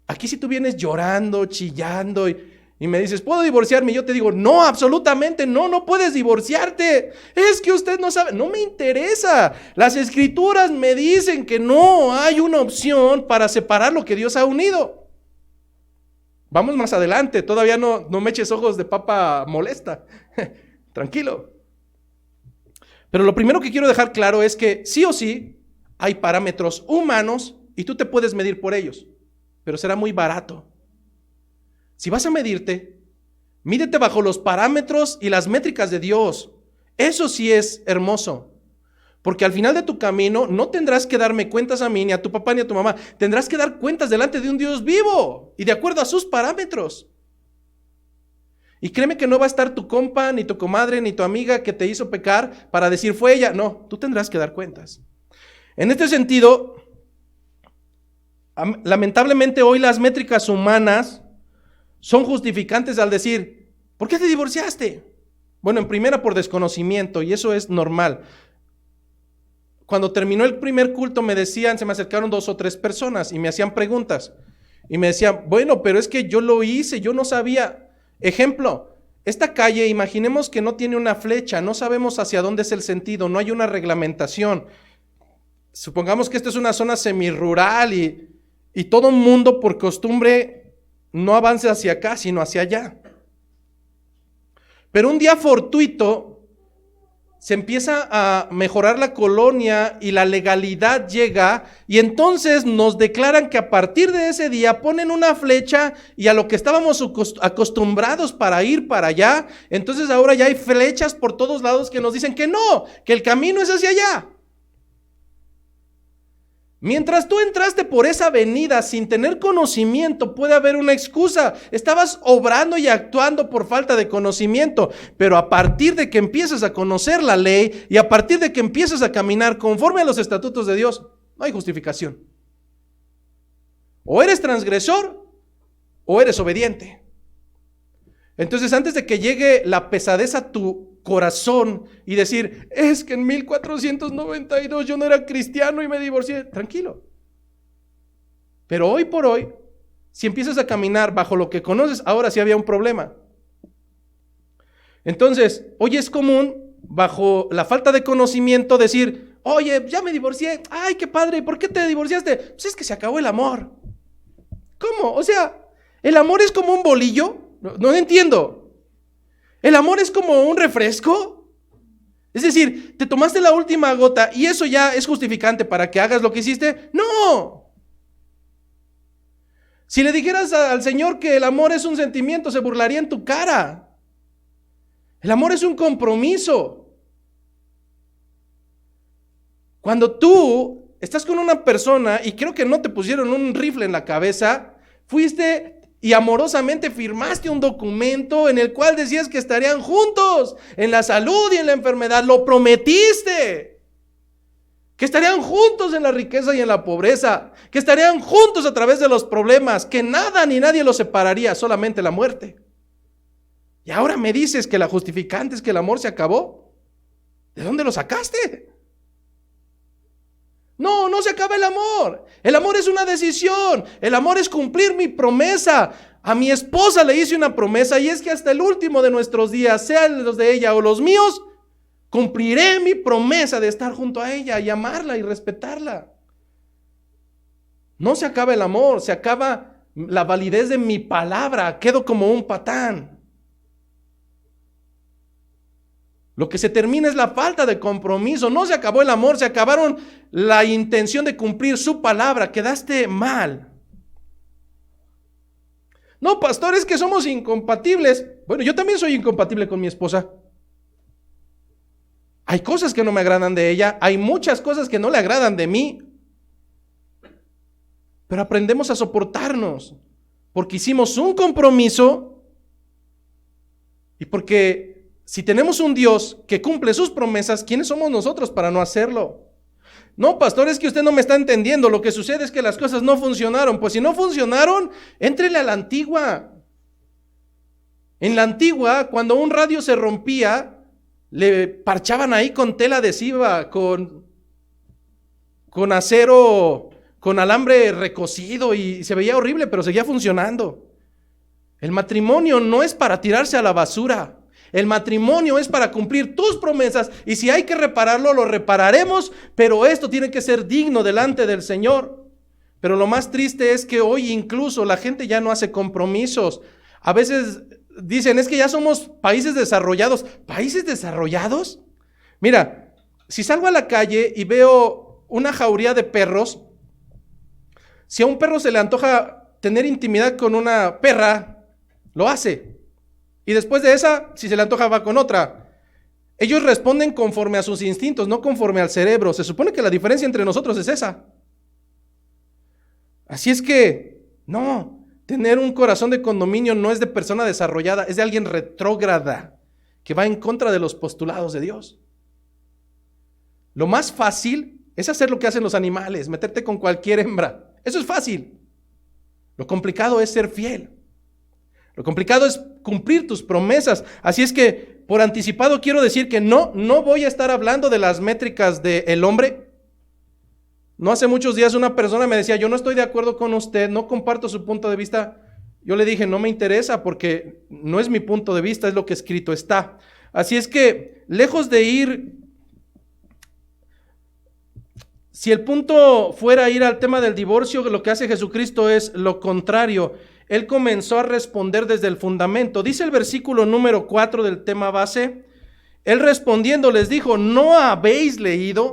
Aquí si tú vienes llorando, chillando y me dices, ¿puedo divorciarme? Y yo te digo, no, absolutamente no puedes divorciarte. Es que usted no sabe, no me interesa. Las escrituras me dicen que no hay una opción para separar lo que Dios ha unido. Vamos más adelante, todavía no me eches ojos de papa molesta. Tranquilo. Pero lo primero que quiero dejar claro es que sí o sí hay parámetros humanos y tú te puedes medir por ellos. Pero será muy barato. Si vas a medirte, mídete bajo los parámetros y las métricas de Dios. Eso sí es hermoso. Porque al final de tu camino no tendrás que darme cuentas a mí, ni a tu papá, ni a tu mamá. Tendrás que dar cuentas delante de un Dios vivo y de acuerdo a sus parámetros. Y créeme que no va a estar tu compa, ni tu comadre, ni tu amiga que te hizo pecar para decir fue ella. No, tú tendrás que dar cuentas. En este sentido, lamentablemente hoy las métricas humanas son justificantes al decir, ¿por qué te divorciaste? Bueno, en primera por desconocimiento, y eso es normal. Cuando terminó el primer culto se me acercaron 2 o 3 personas y me hacían preguntas. Y me decían, bueno, pero es que yo lo hice, yo no sabía. Ejemplo, esta calle, imaginemos que no tiene una flecha, no sabemos hacia dónde es el sentido, no hay una reglamentación. Supongamos que esta es una zona semirural y todo el mundo por costumbre no avanza hacia acá, sino hacia allá. Pero un día fortuito se empieza a mejorar la colonia y la legalidad llega y entonces nos declaran que a partir de ese día ponen una flecha y a lo que estábamos acostumbrados para ir para allá, entonces ahora ya hay flechas por todos lados que nos dicen que no, que el camino es hacia allá. Mientras tú entraste por esa avenida sin tener conocimiento, puede haber una excusa. Estabas obrando y actuando por falta de conocimiento, pero a partir de que empiezas a conocer la ley y a partir de que empiezas a caminar conforme a los estatutos de Dios, no hay justificación. O eres transgresor o eres obediente. Entonces, antes de que llegue la pesadez a tu corazón y decir, es que en 1492 yo no era cristiano y me divorcié, tranquilo. Pero hoy por hoy, si empiezas a caminar bajo lo que conoces, ahora sí había un problema. Entonces, hoy es común, bajo la falta de conocimiento, decir, oye, ya me divorcié, ay, qué padre, ¿por qué te divorciaste? Pues es que se acabó el amor. ¿Cómo? O sea, ¿el amor es como un bolillo? No entiendo. ¿El amor es como un refresco? Es decir, te tomaste la última gota y eso ya es justificante para que hagas lo que hiciste. No. Si le dijeras al Señor que el amor es un sentimiento, se burlaría en tu cara. El amor es un compromiso. Cuando tú estás con una persona y creo que no te pusieron un rifle en la cabeza, fuiste y amorosamente firmaste un documento en el cual decías que estarían juntos en la salud y en la enfermedad. Lo prometiste. Que estarían juntos en la riqueza y en la pobreza. Que estarían juntos a través de los problemas. Que nada ni nadie los separaría, solamente la muerte. Y ahora me dices que la justificante es que el amor se acabó. ¿De dónde lo sacaste? No, no se acaba el amor. El amor es una decisión. El amor es cumplir mi promesa. A mi esposa le hice una promesa y es que hasta el último de nuestros días, sean los de ella o los míos, cumpliré mi promesa de estar junto a ella y amarla y respetarla. No se acaba el amor, se acaba la validez de mi palabra. Quedo como un patán. Lo que se termina es la falta de compromiso. No se acabó el amor, se acabaron la intención de cumplir su palabra. Quedaste mal. No, pastor, es que somos incompatibles. Bueno, yo también soy incompatible con mi esposa. Hay cosas que no me agradan de ella, hay muchas cosas que no le agradan de mí. Pero aprendemos a soportarnos porque hicimos un compromiso y porque si tenemos un Dios que cumple sus promesas, ¿quiénes somos nosotros para no hacerlo? No, pastor, es que usted no me está entendiendo. Lo que sucede es que las cosas no funcionaron. Pues si no funcionaron, éntrele a la antigua. En la antigua, cuando un radio se rompía, le parchaban ahí con tela adhesiva, con acero, con alambre recocido y se veía horrible, pero seguía funcionando. El matrimonio no es para tirarse a la basura. El matrimonio es para cumplir tus promesas y si hay que repararlo, lo repararemos, pero esto tiene que ser digno delante del Señor. Pero lo más triste es que hoy incluso la gente ya no hace compromisos. A veces dicen, es que ya somos países desarrollados. ¿Países desarrollados? Mira, si salgo a la calle y veo una jauría de perros, si a un perro se le antoja tener intimidad con una perra, lo hace. Y después de esa, si se le antoja, va con otra. Ellos responden conforme a sus instintos, no conforme al cerebro. Se supone que la diferencia entre nosotros es esa. Así es que, no, tener un corazón de condominio no es de persona desarrollada, es de alguien retrógrada, que va en contra de los postulados de Dios. Lo más fácil es hacer lo que hacen los animales, meterte con cualquier hembra. Eso es fácil. Lo complicado es ser fiel. Lo complicado es cumplir tus promesas. Así es que, por anticipado, quiero decir que no voy a estar hablando de las métricas del hombre. No hace muchos días una persona me decía, yo no estoy de acuerdo con usted, no comparto su punto de vista. Yo le dije, no me interesa porque no es mi punto de vista, es lo que escrito está. Así es que, lejos de ir, si el punto fuera ir al tema del divorcio, lo que hace Jesucristo es lo contrario. Él comenzó a responder desde el fundamento. Dice el versículo número 4 del tema base. Él respondiendo les dijo, ¿no habéis leído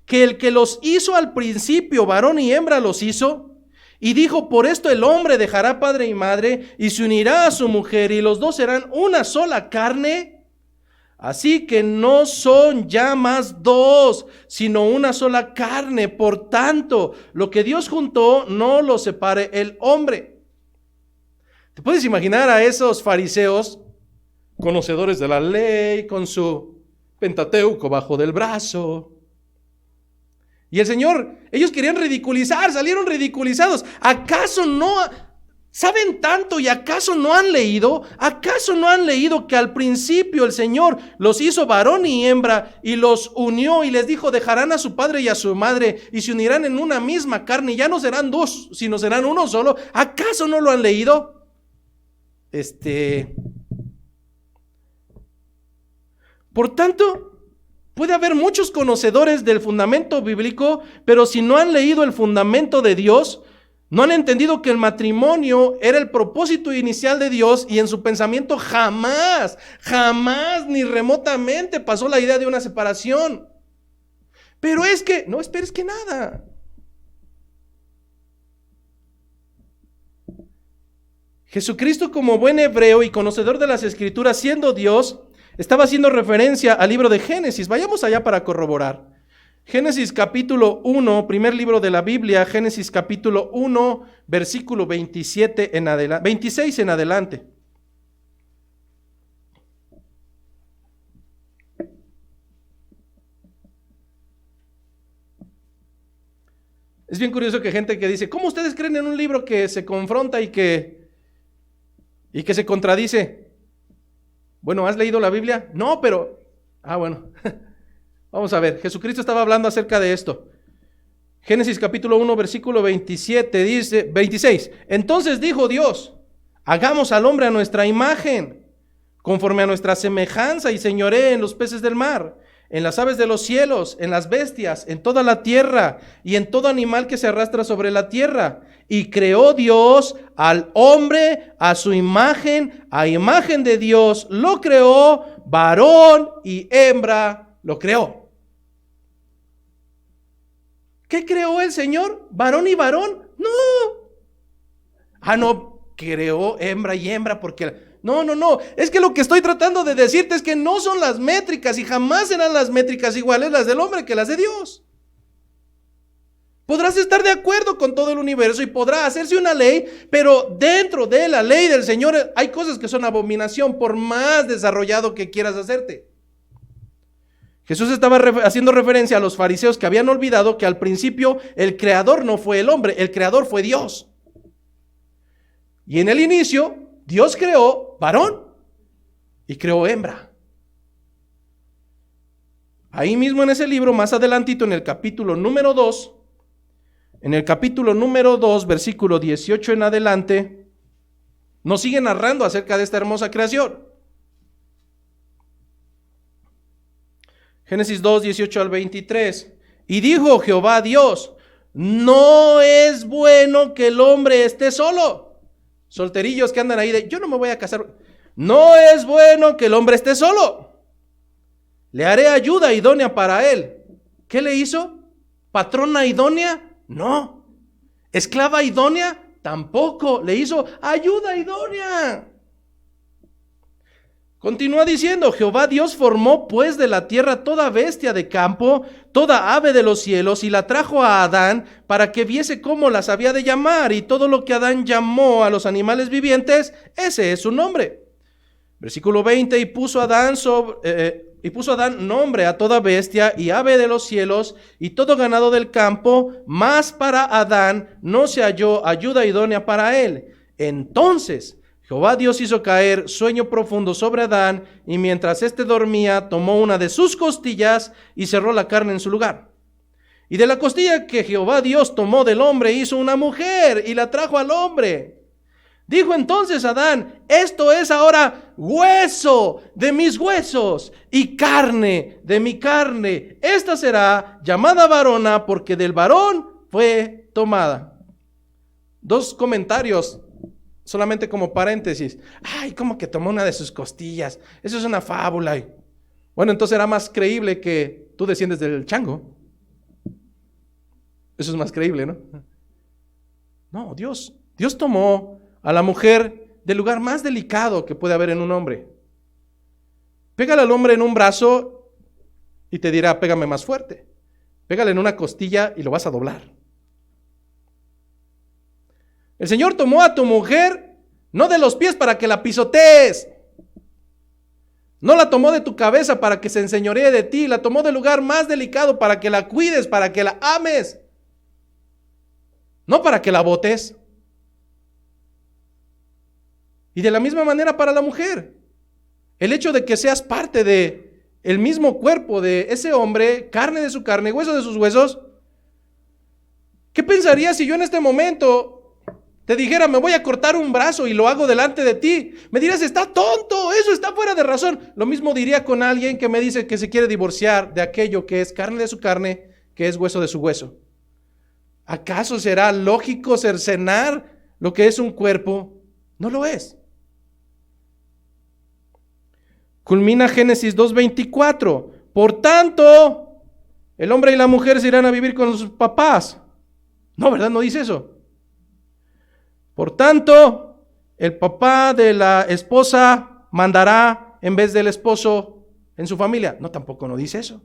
que el que los hizo al principio, varón y hembra los hizo? Y dijo, por esto el hombre dejará padre y madre y se unirá a su mujer y los dos serán una sola carne. Así que no son ya más dos, sino una sola carne. Por tanto, lo que Dios juntó, no lo separe el hombre. ¿Te puedes imaginar a esos fariseos, conocedores de la ley, con su Pentateuco bajo del brazo? Y el Señor, ellos querían ridiculizar, salieron ridiculizados. ¿Acaso no saben tanto y acaso no han leído? ¿Acaso no han leído que al principio el Señor los hizo varón y hembra y los unió y les dijo, dejarán a su padre y a su madre y se unirán en una misma carne y ya no serán dos, sino serán uno solo? ¿Acaso no lo han leído? Por tanto, puede haber muchos conocedores del fundamento bíblico, pero si no han leído el fundamento de Dios, No han entendido que el matrimonio era el propósito inicial de Dios y en su pensamiento jamás, jamás ni remotamente pasó la idea de una separación. Pero es que, no esperes que nada. Jesucristo, como buen hebreo y conocedor de las Escrituras, siendo Dios, estaba haciendo referencia al libro de Génesis. Vayamos allá para corroborar. Génesis capítulo 1, primer libro de la Biblia, Génesis capítulo 1, versículo 27 en adelante, 26 en adelante. Es bien curioso que gente que dice, ¿cómo ustedes creen en un libro que se confronta y que se contradice? Bueno, ¿has leído la Biblia? No, pero... bueno. Vamos a ver, Jesucristo estaba hablando acerca de esto. Génesis capítulo 1, versículo 27, dice, 26. Entonces dijo Dios, hagamos al hombre a nuestra imagen, conforme a nuestra semejanza, y señoree en los peces del mar, en las aves de los cielos, en las bestias, en toda la tierra, y en todo animal que se arrastra sobre la tierra. Y creó Dios al hombre a su imagen, a imagen de Dios lo creó, varón y hembra lo creó. ¿Qué creó el Señor? ¿Varón y varón? No. No, creó hembra y hembra porque... No. Es que lo que estoy tratando de decirte es que no son las métricas y jamás serán las métricas iguales las del hombre que las de Dios. Podrás estar de acuerdo con todo el universo y podrá hacerse una ley, pero dentro de la ley del Señor hay cosas que son abominación por más desarrollado que quieras hacerte. Jesús estaba haciendo referencia a los fariseos que habían olvidado que al principio el creador no fue el hombre, el creador fue Dios. Y en el inicio Dios creó varón y creó hembra. Ahí mismo en ese libro, más adelantito en el capítulo número 2, versículo 18 en adelante, nos sigue narrando acerca de esta hermosa creación. Génesis 2, 18 al 23. Y dijo Jehová Dios, no es bueno que el hombre esté solo. Solterillos que andan ahí de, yo no me voy a casar. No es bueno que el hombre esté solo. Le haré ayuda idónea para él. ¿Qué le hizo? ¿Patrona idónea? No. ¿Esclava idónea? Tampoco. Le hizo ayuda idónea. Continúa diciendo, Jehová Dios formó pues de la tierra toda bestia de campo, toda ave de los cielos, y la trajo a Adán para que viese cómo las había de llamar, y todo lo que Adán llamó a los animales vivientes, ese es su nombre. Versículo 20, y puso Adán nombre a toda bestia y ave de los cielos y todo ganado del campo, mas para Adán no se halló ayuda idónea para él. Entonces Jehová Dios hizo caer sueño profundo sobre Adán, y mientras éste dormía, tomó una de sus costillas y cerró la carne en su lugar. Y de la costilla que Jehová Dios tomó del hombre, hizo una mujer y la trajo al hombre. Dijo entonces Adán, esto es ahora hueso de mis huesos y carne de mi carne. Esta será llamada varona, porque del varón fue tomada. Dos comentarios. Solamente como paréntesis. ¿Cómo que tomó una de sus costillas? Eso es una fábula. Bueno, entonces era más creíble que tú desciendes del chango. Eso es más creíble, ¿no? No, Dios tomó a la mujer del lugar más delicado que puede haber en un hombre. Pégale al hombre en un brazo y te dirá, pégame más fuerte. Pégale en una costilla y lo vas a doblar. El Señor tomó a tu mujer, no de los pies para que la pisotees. No la tomó de tu cabeza para que se enseñoree de ti. La tomó del lugar más delicado para que la cuides, para que la ames. No para que la botes. Y de la misma manera para la mujer. El hecho de que seas parte de el mismo cuerpo de ese hombre, carne de su carne, hueso de sus huesos. ¿Qué pensarías si yo en este momento te dijera, me voy a cortar un brazo y lo hago delante de ti? Me dirás, está tonto, eso está fuera de razón. Lo mismo diría con alguien que me dice que se quiere divorciar de aquello que es carne de su carne, que es hueso de su hueso. ¿Acaso será lógico cercenar lo que es un cuerpo? No lo es. Culmina Génesis 2:24. Por tanto, el hombre y la mujer se irán a vivir con sus papás. No, ¿verdad? No dice eso. Por tanto, el papá de la esposa mandará en vez del esposo en su familia. No, tampoco no dice eso.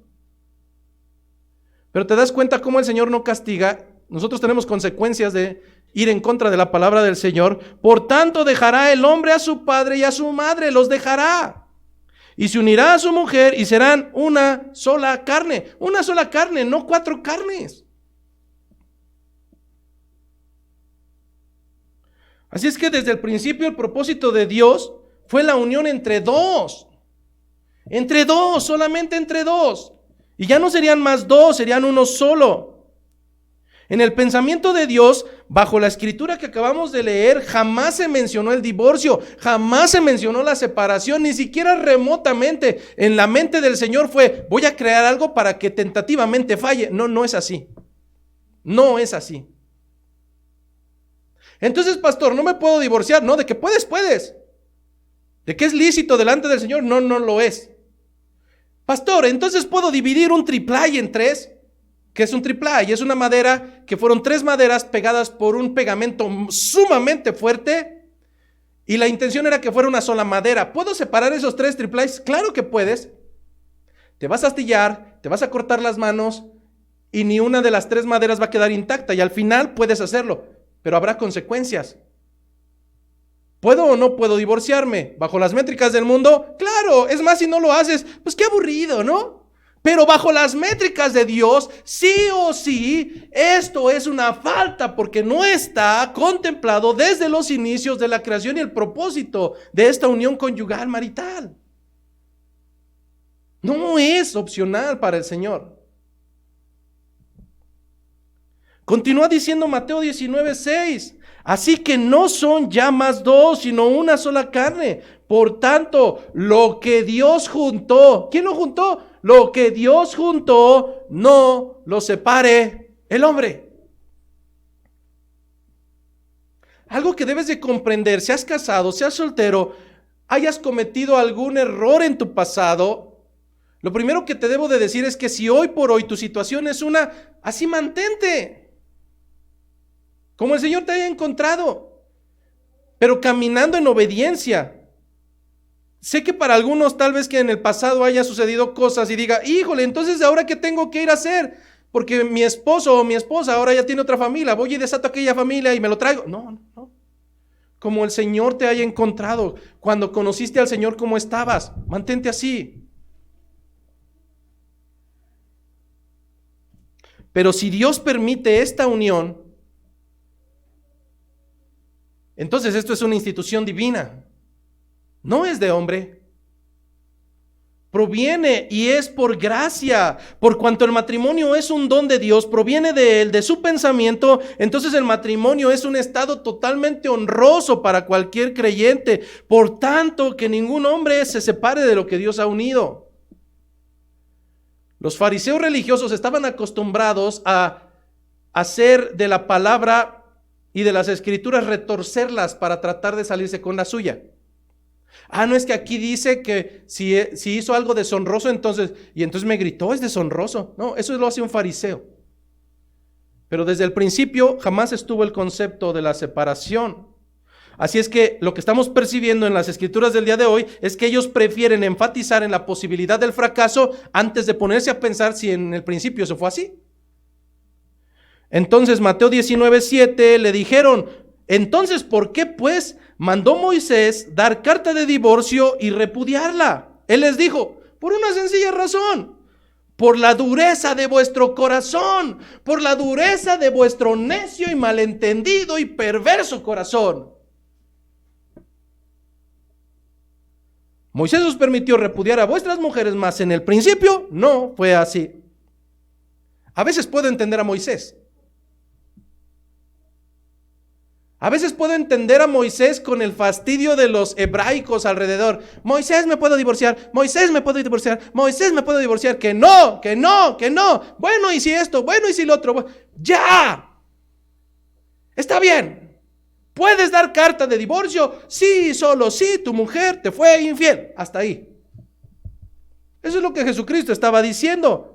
Pero te das cuenta cómo el Señor no castiga. Nosotros tenemos consecuencias de ir en contra de la palabra del Señor. Por tanto, dejará el hombre a su padre y a su madre, los dejará. Y se unirá a su mujer y serán una sola carne. Una sola carne, no 4 carnes. Así es que desde el principio el propósito de Dios fue la unión entre dos. Entre dos, solamente entre dos. Y ya no serían más dos, serían uno solo. En el pensamiento de Dios, bajo la escritura que acabamos de leer, jamás se mencionó el divorcio, jamás se mencionó la separación, ni siquiera remotamente en la mente del Señor fue, voy a crear algo para que tentativamente falle. No, no es así. No es así. Entonces, pastor, no me puedo divorciar. No, de que puedes, puedes. De que es lícito delante del Señor, no, no lo es. Pastor, entonces puedo dividir un triplay en 3. ¿Qué es un triplay? Es una madera que fueron 3 maderas pegadas por un pegamento sumamente fuerte y la intención era que fuera una sola madera. ¿Puedo separar esos 3 triplays? Claro que puedes. Te vas a astillar, te vas a cortar las manos y ni una de las 3 maderas va a quedar intacta y al final puedes hacerlo, pero habrá consecuencias. ¿Puedo o no puedo divorciarme? ¿Bajo las métricas del mundo? Claro, es más, si no lo haces, pues qué aburrido, ¿no? Pero bajo las métricas de Dios, sí o sí, esto es una falta porque no está contemplado desde los inicios de la creación y el propósito de esta unión conyugal marital. No es opcional para el Señor. Continúa diciendo Mateo 19:6. Así que no son ya más 2, sino una sola carne. Por tanto, lo que Dios juntó, ¿quién lo juntó? Lo que Dios juntó, no lo separe el hombre. Algo que debes de comprender, seas casado, seas soltero, hayas cometido algún error en tu pasado, lo primero que te debo de decir es que si hoy por hoy tu situación es una, así mantente, como el Señor te haya encontrado, pero caminando en obediencia. Sé que para algunos tal vez que en el pasado haya sucedido cosas y diga, híjole, entonces ahora ¿qué tengo que ir a hacer? Porque mi esposo o mi esposa ahora ya tiene otra familia, voy y desato aquella familia y me lo traigo. No, no. Como el Señor te haya encontrado, cuando conociste al Señor como estabas, mantente así. Pero si Dios permite esta unión, entonces esto es una institución divina. No es de hombre. Proviene y es por gracia. Por cuanto el matrimonio es un don de Dios, proviene de Él, de su pensamiento, entonces el matrimonio es un estado totalmente honroso para cualquier creyente. Por tanto, que ningún hombre se separe de lo que Dios ha unido. Los fariseos religiosos estaban acostumbrados a hacer de la palabra y de las escrituras retorcerlas para tratar de salirse con la suya. No es que aquí dice que si hizo algo deshonroso, entonces me gritó, es deshonroso. No, eso lo hace un fariseo. Pero desde el principio jamás estuvo el concepto de la separación. Así es que lo que estamos percibiendo en las escrituras del día de hoy es que ellos prefieren enfatizar en la posibilidad del fracaso antes de ponerse a pensar si en el principio eso fue así. Entonces Mateo 19:7 le dijeron, entonces ¿por qué pues mandó Moisés dar carta de divorcio y repudiarla? Él les dijo, por una sencilla razón, por la dureza de vuestro corazón, por la dureza de vuestro necio y malentendido y perverso corazón. Moisés os permitió repudiar a vuestras mujeres, mas en el principio no fue así. A veces puedo entender a Moisés. A veces puedo entender a Moisés con el fastidio de los hebraicos alrededor. Moisés, me puedo divorciar. Moisés, me puedo divorciar. Moisés, me puedo divorciar. Que no, que no, que no. Bueno, y si esto, bueno, y si lo otro. ¡Ya! Está bien. ¿Puedes dar carta de divorcio? Sí, solo sí, tu mujer te fue infiel. Hasta ahí. Eso es lo que Jesucristo estaba diciendo.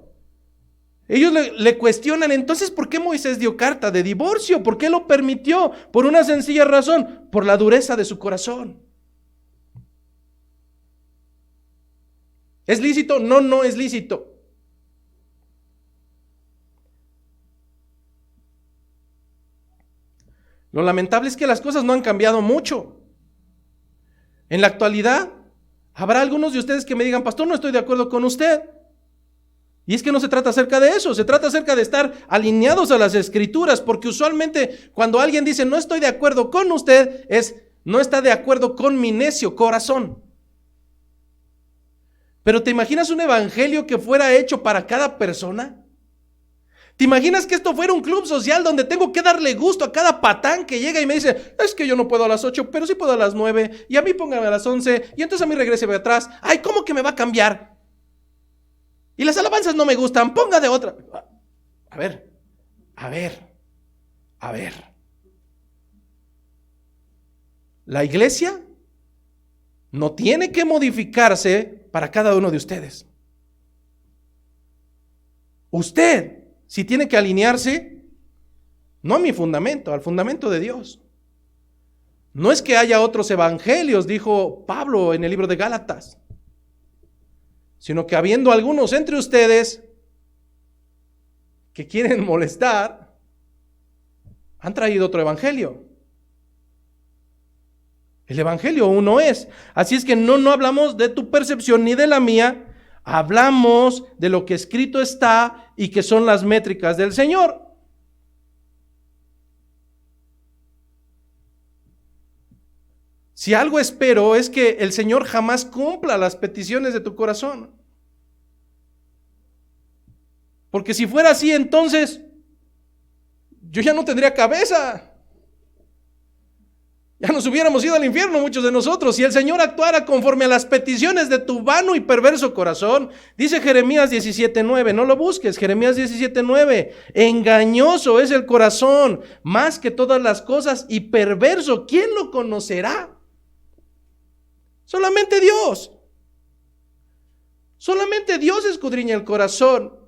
Ellos le cuestionan, entonces, ¿por qué Moisés dio carta de divorcio? ¿Por qué lo permitió? Por una sencilla razón, por la dureza de su corazón. ¿Es lícito? No, no es lícito. Lo lamentable es que las cosas no han cambiado mucho. En la actualidad, habrá algunos de ustedes que me digan, pastor, no estoy de acuerdo con usted. Y es que no se trata acerca de eso, se trata acerca de estar alineados a las Escrituras, porque usualmente cuando alguien dice no estoy de acuerdo con usted, no está de acuerdo con mi necio corazón. Pero ¿te imaginas un evangelio que fuera hecho para cada persona? ¿Te imaginas que esto fuera un club social donde tengo que darle gusto a cada patán que llega y me dice, es que yo no puedo a las 8, pero sí puedo a las 9, y a mí póngame a las 11, y entonces a mí regréseme atrás? Ay, ¿cómo que me va a cambiar? Y las alabanzas no me gustan, ponga de otra. A ver. La iglesia no tiene que modificarse para cada uno de ustedes. Usted sí tiene que alinearse, no a mi fundamento, al fundamento de Dios. No es que haya otros evangelios, dijo Pablo en el libro de Gálatas, sino que habiendo algunos entre ustedes que quieren molestar, han traído otro evangelio. El evangelio uno es. Así es que no hablamos de tu percepción ni de la mía, hablamos de lo que escrito está y que son las métricas del Señor. Si algo espero es que el Señor jamás cumpla las peticiones de tu corazón. Porque si fuera así, entonces yo ya no tendría cabeza. Ya nos hubiéramos ido al infierno muchos de nosotros. Si el Señor actuara conforme a las peticiones de tu vano y perverso corazón, dice Jeremías 17:9, no lo busques, Jeremías 17:9, engañoso es el corazón más que todas las cosas y perverso, ¿quién lo conocerá? Solamente Dios. Solamente Dios escudriña el corazón.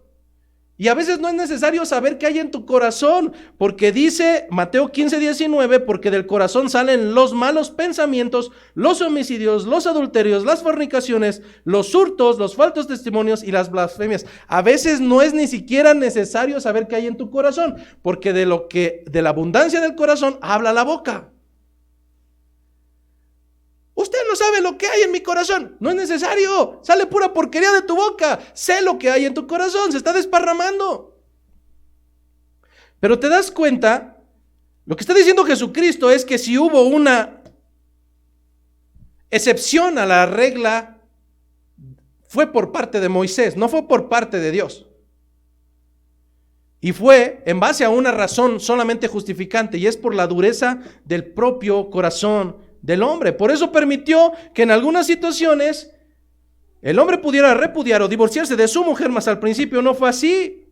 Y a veces no es necesario saber qué hay en tu corazón, porque dice Mateo 15:19, porque del corazón salen los malos pensamientos, los homicidios, los adulterios, las fornicaciones, los hurtos, los falsos testimonios y las blasfemias. A veces no es ni siquiera necesario saber qué hay en tu corazón, porque de la abundancia del corazón habla la boca. Usted no sabe lo que hay en mi corazón. No es necesario. Sale pura porquería de tu boca. Sé lo que hay en tu corazón. Se está desparramando. Pero te das cuenta, lo que está diciendo Jesucristo es que si hubo una excepción a la regla, fue por parte de Moisés, no fue por parte de Dios. Y fue en base a una razón solamente justificante, y es por la dureza del propio corazón del hombre. Por eso permitió que en algunas situaciones el hombre pudiera repudiar o divorciarse de su mujer, mas al principio no fue así.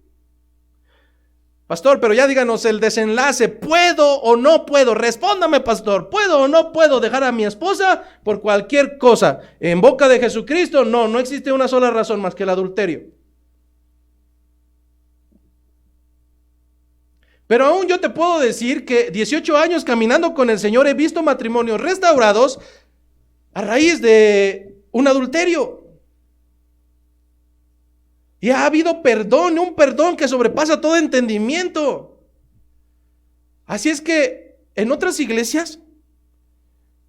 Pastor, pero ya díganos el desenlace, ¿puedo o no puedo? Respóndame, pastor, ¿puedo o no puedo dejar a mi esposa por cualquier cosa? En boca de Jesucristo, no existe una sola razón más que el adulterio. Pero aún yo te puedo decir que 18 años caminando con el Señor he visto matrimonios restaurados a raíz de un adulterio. Y ha habido perdón, un perdón que sobrepasa todo entendimiento. Así es que en otras iglesias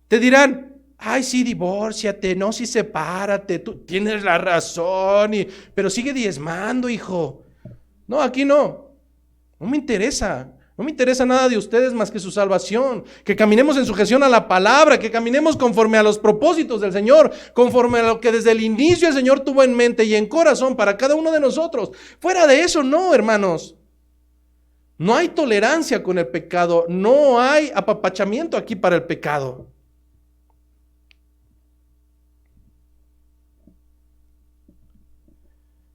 te dirán, ay, sí, divórciate, no, sí, sepárate, tú tienes la razón, pero sigue diezmando, hijo. No, aquí no. No me interesa nada de ustedes más que su salvación, que caminemos en sujeción a la palabra, que caminemos conforme a los propósitos del Señor, conforme a lo que desde el inicio el Señor tuvo en mente y en corazón para cada uno de nosotros. Fuera de eso, no, hermanos. No hay tolerancia con el pecado, no hay apapachamiento aquí para el pecado.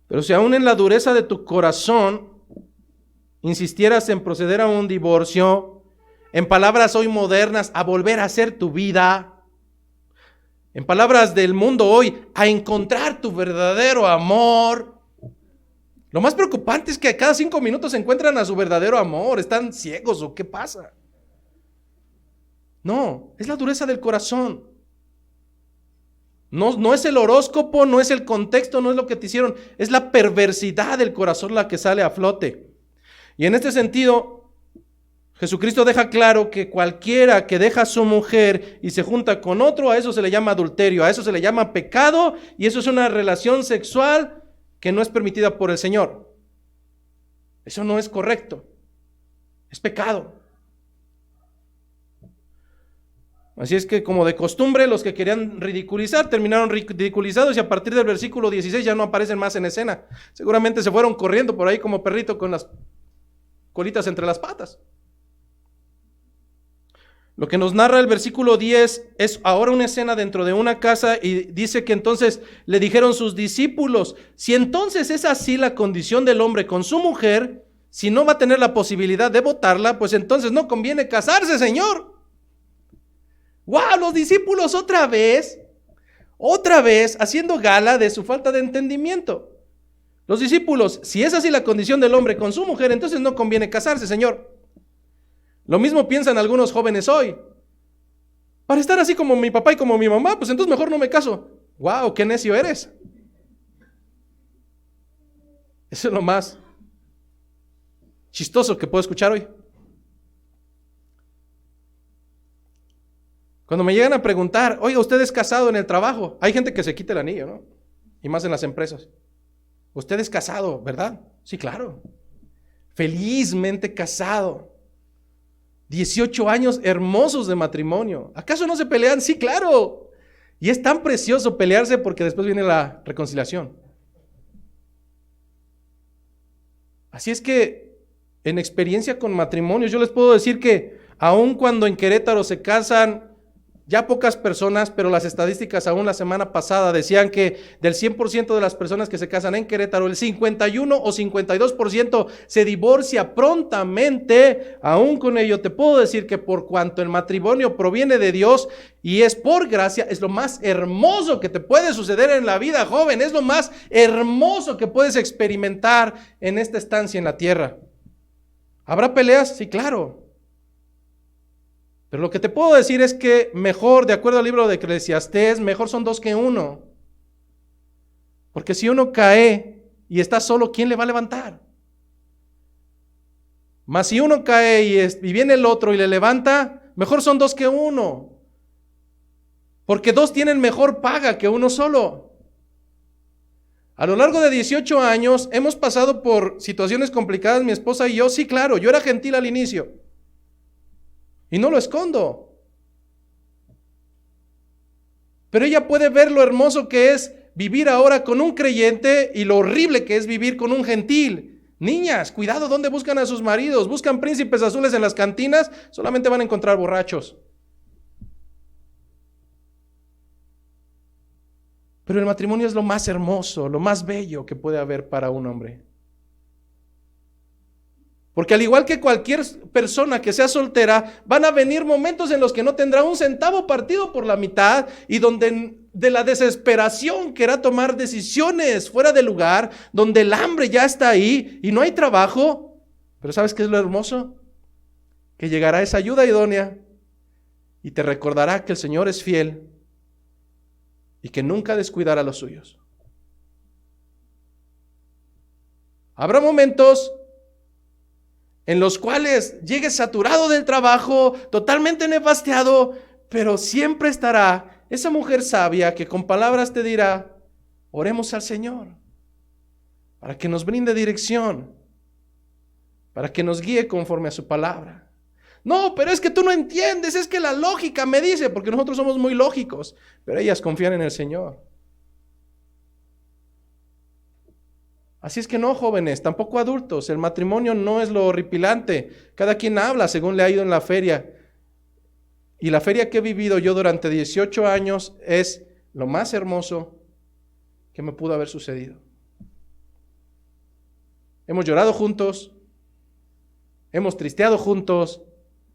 Pero si aún en la dureza de tu corazón insistieras en proceder a un divorcio, En palabras hoy modernas, a volver a hacer tu vida. En palabras del mundo hoy, a encontrar tu verdadero amor. Lo más preocupante es que a cada 5 minutos encuentran a su verdadero amor. ¿Están ciegos o qué pasa? No, es la dureza del corazón. No es el horóscopo, no es el contexto, no es lo que te hicieron. Es la perversidad del corazón la que sale a flote. Y en este sentido, Jesucristo deja claro que cualquiera que deja a su mujer y se junta con otro, a eso se le llama adulterio, a eso se le llama pecado, y eso es una relación sexual que no es permitida por el Señor. Eso no es correcto, es pecado. Así es que, como de costumbre, los que querían ridiculizar terminaron ridiculizados, y a partir del versículo 16 ya no aparecen más en escena. Seguramente se fueron corriendo por ahí como perrito con las colitas entre las patas. Lo que nos narra el versículo 10 es ahora una escena dentro de una casa, y dice que entonces le dijeron sus discípulos: si entonces es así la condición del hombre con su mujer, si no va a tener la posibilidad de botarla, pues entonces no conviene casarse, Señor. ¡Wow! Los discípulos otra vez haciendo gala de su falta de entendimiento. Los discípulos: si es así la condición del hombre con su mujer, entonces no conviene casarse, Señor. Lo mismo piensan algunos jóvenes hoy. Para estar así como mi papá y como mi mamá, pues entonces mejor no me caso. ¡Wow! ¡Qué necio eres! Eso es lo más chistoso que puedo escuchar hoy. Cuando me llegan a preguntar: oiga, ¿usted es casado en el trabajo? Hay gente que se quita el anillo, ¿no? Y más en las empresas. Usted es casado, ¿verdad? Sí, claro. Felizmente casado. 18 años hermosos de matrimonio. ¿Acaso no se pelean? Sí, claro. Y es tan precioso pelearse porque después viene la reconciliación. Así es que, en experiencia con matrimonios, yo les puedo decir que aun cuando en Querétaro se casan ya pocas personas, pero las estadísticas aún la semana pasada decían que del 100% de las personas que se casan en Querétaro, el 51 o 52% se divorcia prontamente. Aún con ello te puedo decir que por cuanto el matrimonio proviene de Dios y es por gracia, es lo más hermoso que te puede suceder en la vida, joven. Es lo más hermoso que puedes experimentar en esta estancia en la tierra. ¿Habrá peleas? Sí, claro. Pero lo que te puedo decir es que mejor, de acuerdo al libro de Eclesiastés, mejor son 2 que 1. Porque si uno cae y está solo, ¿quién le va a levantar? Mas si uno cae y viene el otro y le levanta, mejor son 2 que 1. Porque 2 tienen mejor paga que uno solo. A lo largo de 18 años hemos pasado por situaciones complicadas, mi esposa y yo. Sí, claro, yo era gentil al inicio. Y no lo escondo. Pero ella puede ver lo hermoso que es vivir ahora con un creyente y lo horrible que es vivir con un gentil. Niñas, cuidado, ¿dónde buscan a sus maridos? ¿Buscan príncipes azules en las cantinas? Solamente van a encontrar borrachos. Pero el matrimonio es lo más hermoso, lo más bello que puede haber para un hombre. Porque al igual que cualquier persona que sea soltera, van a venir momentos en los que no tendrá un centavo partido por la mitad, y donde de la desesperación querrá tomar decisiones fuera de lugar, donde el hambre ya está ahí y no hay trabajo. Pero ¿sabes qué es lo hermoso? Que llegará esa ayuda idónea y te recordará que el Señor es fiel y que nunca descuidará a los suyos. Habrá momentos en los cuales llegues saturado del trabajo, totalmente nefasteado, pero siempre estará esa mujer sabia que con palabras te dirá: oremos al Señor para que nos brinde dirección, para que nos guíe conforme a su palabra. No, pero es que tú no entiendes, es que la lógica me dice, porque nosotros somos muy lógicos, pero ellas confían en el Señor. Así es que no, jóvenes, tampoco adultos, el matrimonio no es lo horripilante. Cada quien habla según le ha ido en la feria. Y la feria que he vivido yo durante 18 años es lo más hermoso que me pudo haber sucedido. Hemos llorado juntos, hemos tristeado juntos,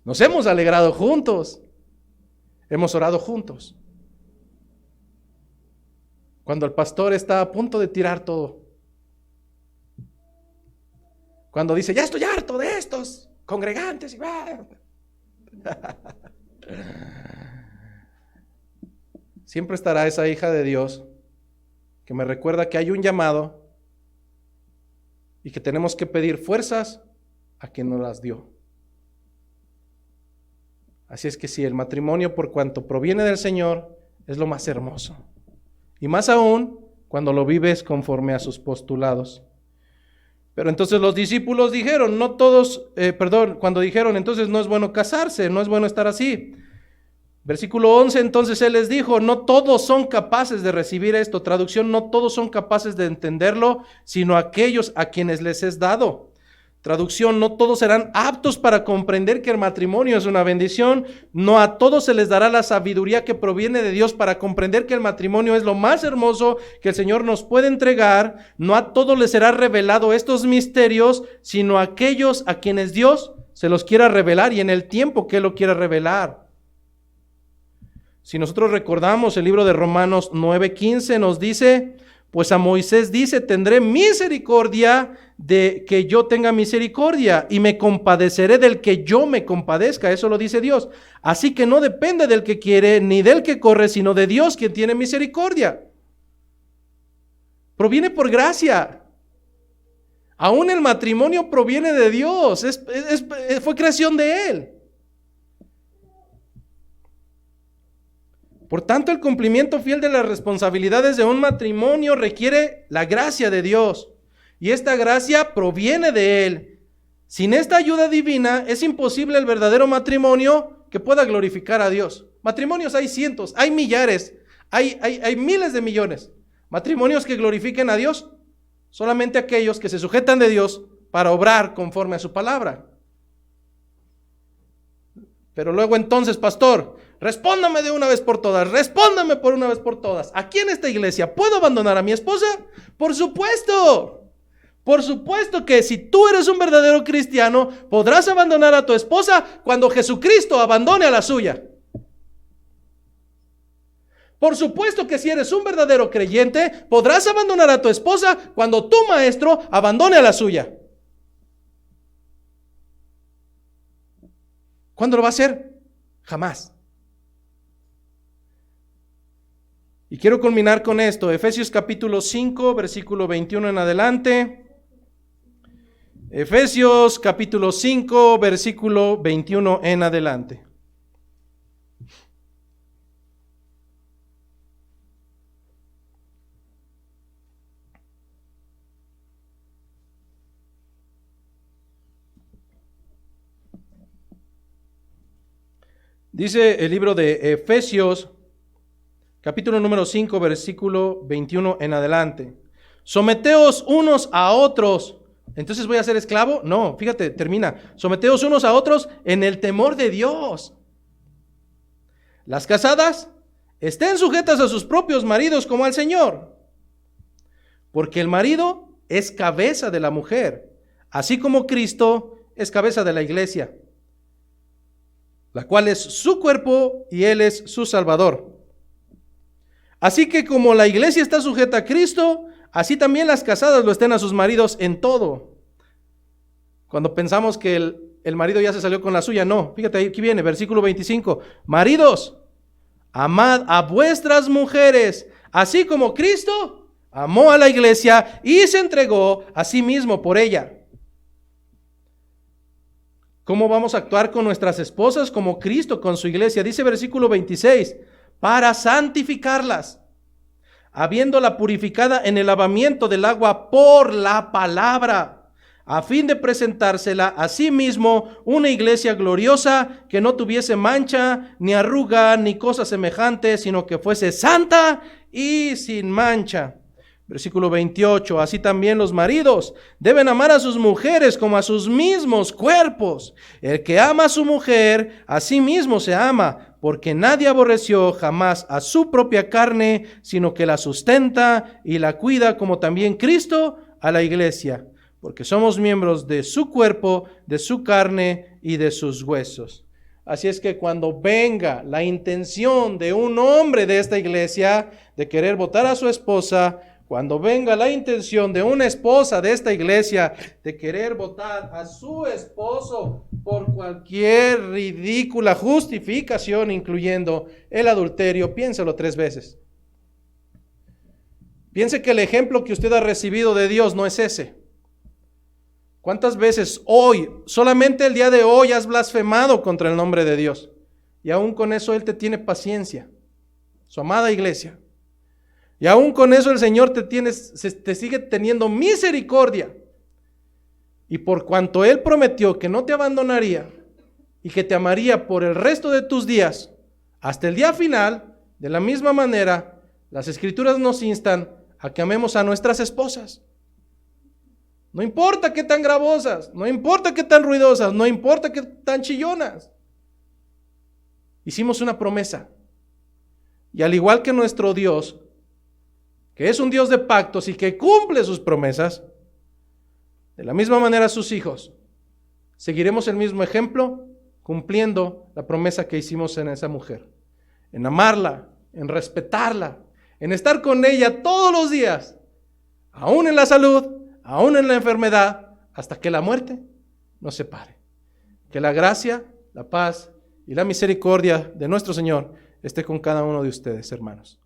Nos hemos alegrado juntos. Hemos orado juntos. Cuando el pastor está a punto de tirar todo. Cuando dice, ya estoy harto de estos congregantes. Siempre estará esa hija de Dios que me recuerda que hay un llamado y que tenemos que pedir fuerzas a quien nos las dio. Así es que sí, el matrimonio, por cuanto proviene del Señor, es lo más hermoso. Y más aún cuando lo vives conforme a sus postulados. Pero entonces los discípulos dijeron, cuando dijeron, entonces no es bueno casarse, no es bueno estar así. Versículo 11, entonces Él les dijo, no todos son capaces de recibir esto. Traducción, no todos son capaces de entenderlo, sino aquellos a quienes les es dado. Traducción, no todos serán aptos para comprender que el matrimonio es una bendición. No a todos se les dará la sabiduría que proviene de Dios para comprender que el matrimonio es lo más hermoso que el Señor nos puede entregar. No a todos les será revelado estos misterios, sino a aquellos a quienes Dios se los quiera revelar y en el tiempo que Él lo quiera revelar. Si nosotros recordamos el libro de Romanos 9:15 nos dice, pues a Moisés dice, tendré misericordia de que yo tenga misericordia y me compadeceré del que yo me compadezca. Eso lo dice Dios. Así que no depende del que quiere ni del que corre, sino de Dios quien tiene misericordia. Proviene por gracia. Aún el matrimonio proviene de Dios. Fue creación de Él. Por tanto, el cumplimiento fiel de las responsabilidades de un matrimonio requiere la gracia de Dios. Y esta gracia proviene de Él. Sin esta ayuda divina, es imposible el verdadero matrimonio que pueda glorificar a Dios. Matrimonios hay cientos, hay millares, hay miles de millones. Matrimonios que glorifiquen a Dios, solamente aquellos que se sujetan de Dios para obrar conforme a su palabra. Pero luego entonces, pastor, respóndame de una vez por todas, respóndame por una vez por todas. Aquí en esta iglesia, ¿puedo abandonar a mi esposa? Por supuesto. Por supuesto que si tú eres un verdadero cristiano, podrás abandonar a tu esposa cuando Jesucristo abandone a la suya. Por supuesto que si eres un verdadero creyente, podrás abandonar a tu esposa cuando tu maestro abandone a la suya. ¿Cuándo lo va a hacer? Jamás. Y quiero culminar con esto, Efesios capítulo 5, versículo 21 en adelante. Efesios capítulo 5, versículo 21 en adelante. Dice el libro de Efesios, capítulo número 5, versículo 21 en adelante. Someteos unos a otros. ¿Entonces voy a ser esclavo? No, fíjate, termina. Someteos unos a otros en el temor de Dios. Las casadas estén sujetas a sus propios maridos como al Señor. Porque el marido es cabeza de la mujer, así como Cristo es cabeza de la iglesia, la cual es su cuerpo y Él es su Salvador. Así que como la iglesia está sujeta a Cristo, así también las casadas lo estén a sus maridos en todo. Cuando pensamos que el marido ya se salió con la suya, no. Fíjate, aquí viene, versículo 25. Maridos, amad a vuestras mujeres, así como Cristo amó a la iglesia y se entregó a sí mismo por ella. ¿Cómo vamos a actuar con nuestras esposas? Como Cristo con su iglesia. Dice versículo 26, para santificarlas, habiéndola purificada en el lavamiento del agua por la palabra, a fin de presentársela a sí mismo una iglesia gloriosa, que no tuviese mancha, ni arruga, ni cosa semejante, sino que fuese santa y sin mancha. Versículo 28, así también los maridos deben amar a sus mujeres como a sus mismos cuerpos. El que ama a su mujer, a sí mismo se ama, porque nadie aborreció jamás a su propia carne, sino que la sustenta y la cuida, como también Cristo a la iglesia, porque somos miembros de su cuerpo, de su carne y de sus huesos. Así es que cuando venga la intención de un hombre de esta iglesia de querer votar a su esposa, cuando venga la intención de una esposa de esta iglesia de querer votar a su esposo por cualquier ridícula justificación, incluyendo el adulterio, piénselo 3 veces. Piense que el ejemplo que usted ha recibido de Dios no es ese. ¿Cuántas veces hoy, solamente el día de hoy, has blasfemado contra el nombre de Dios? Y aún con eso Él te tiene paciencia, su amada iglesia. Y aún con eso el Señor te sigue teniendo misericordia. Y por cuanto Él prometió que no te abandonaría y que te amaría por el resto de tus días, hasta el día final, de la misma manera, las Escrituras nos instan a que amemos a nuestras esposas. No importa qué tan gravosas, no importa qué tan ruidosas, no importa qué tan chillonas. Hicimos una promesa. Y al igual que nuestro Dios, que es un Dios de pactos y que cumple sus promesas, de la misma manera sus hijos, seguiremos el mismo ejemplo, cumpliendo la promesa que hicimos en esa mujer, en amarla, en respetarla, en estar con ella todos los días, aún en la salud, aún en la enfermedad, hasta que la muerte nos separe. Que la gracia, la paz y la misericordia de nuestro Señor esté con cada uno de ustedes, hermanos.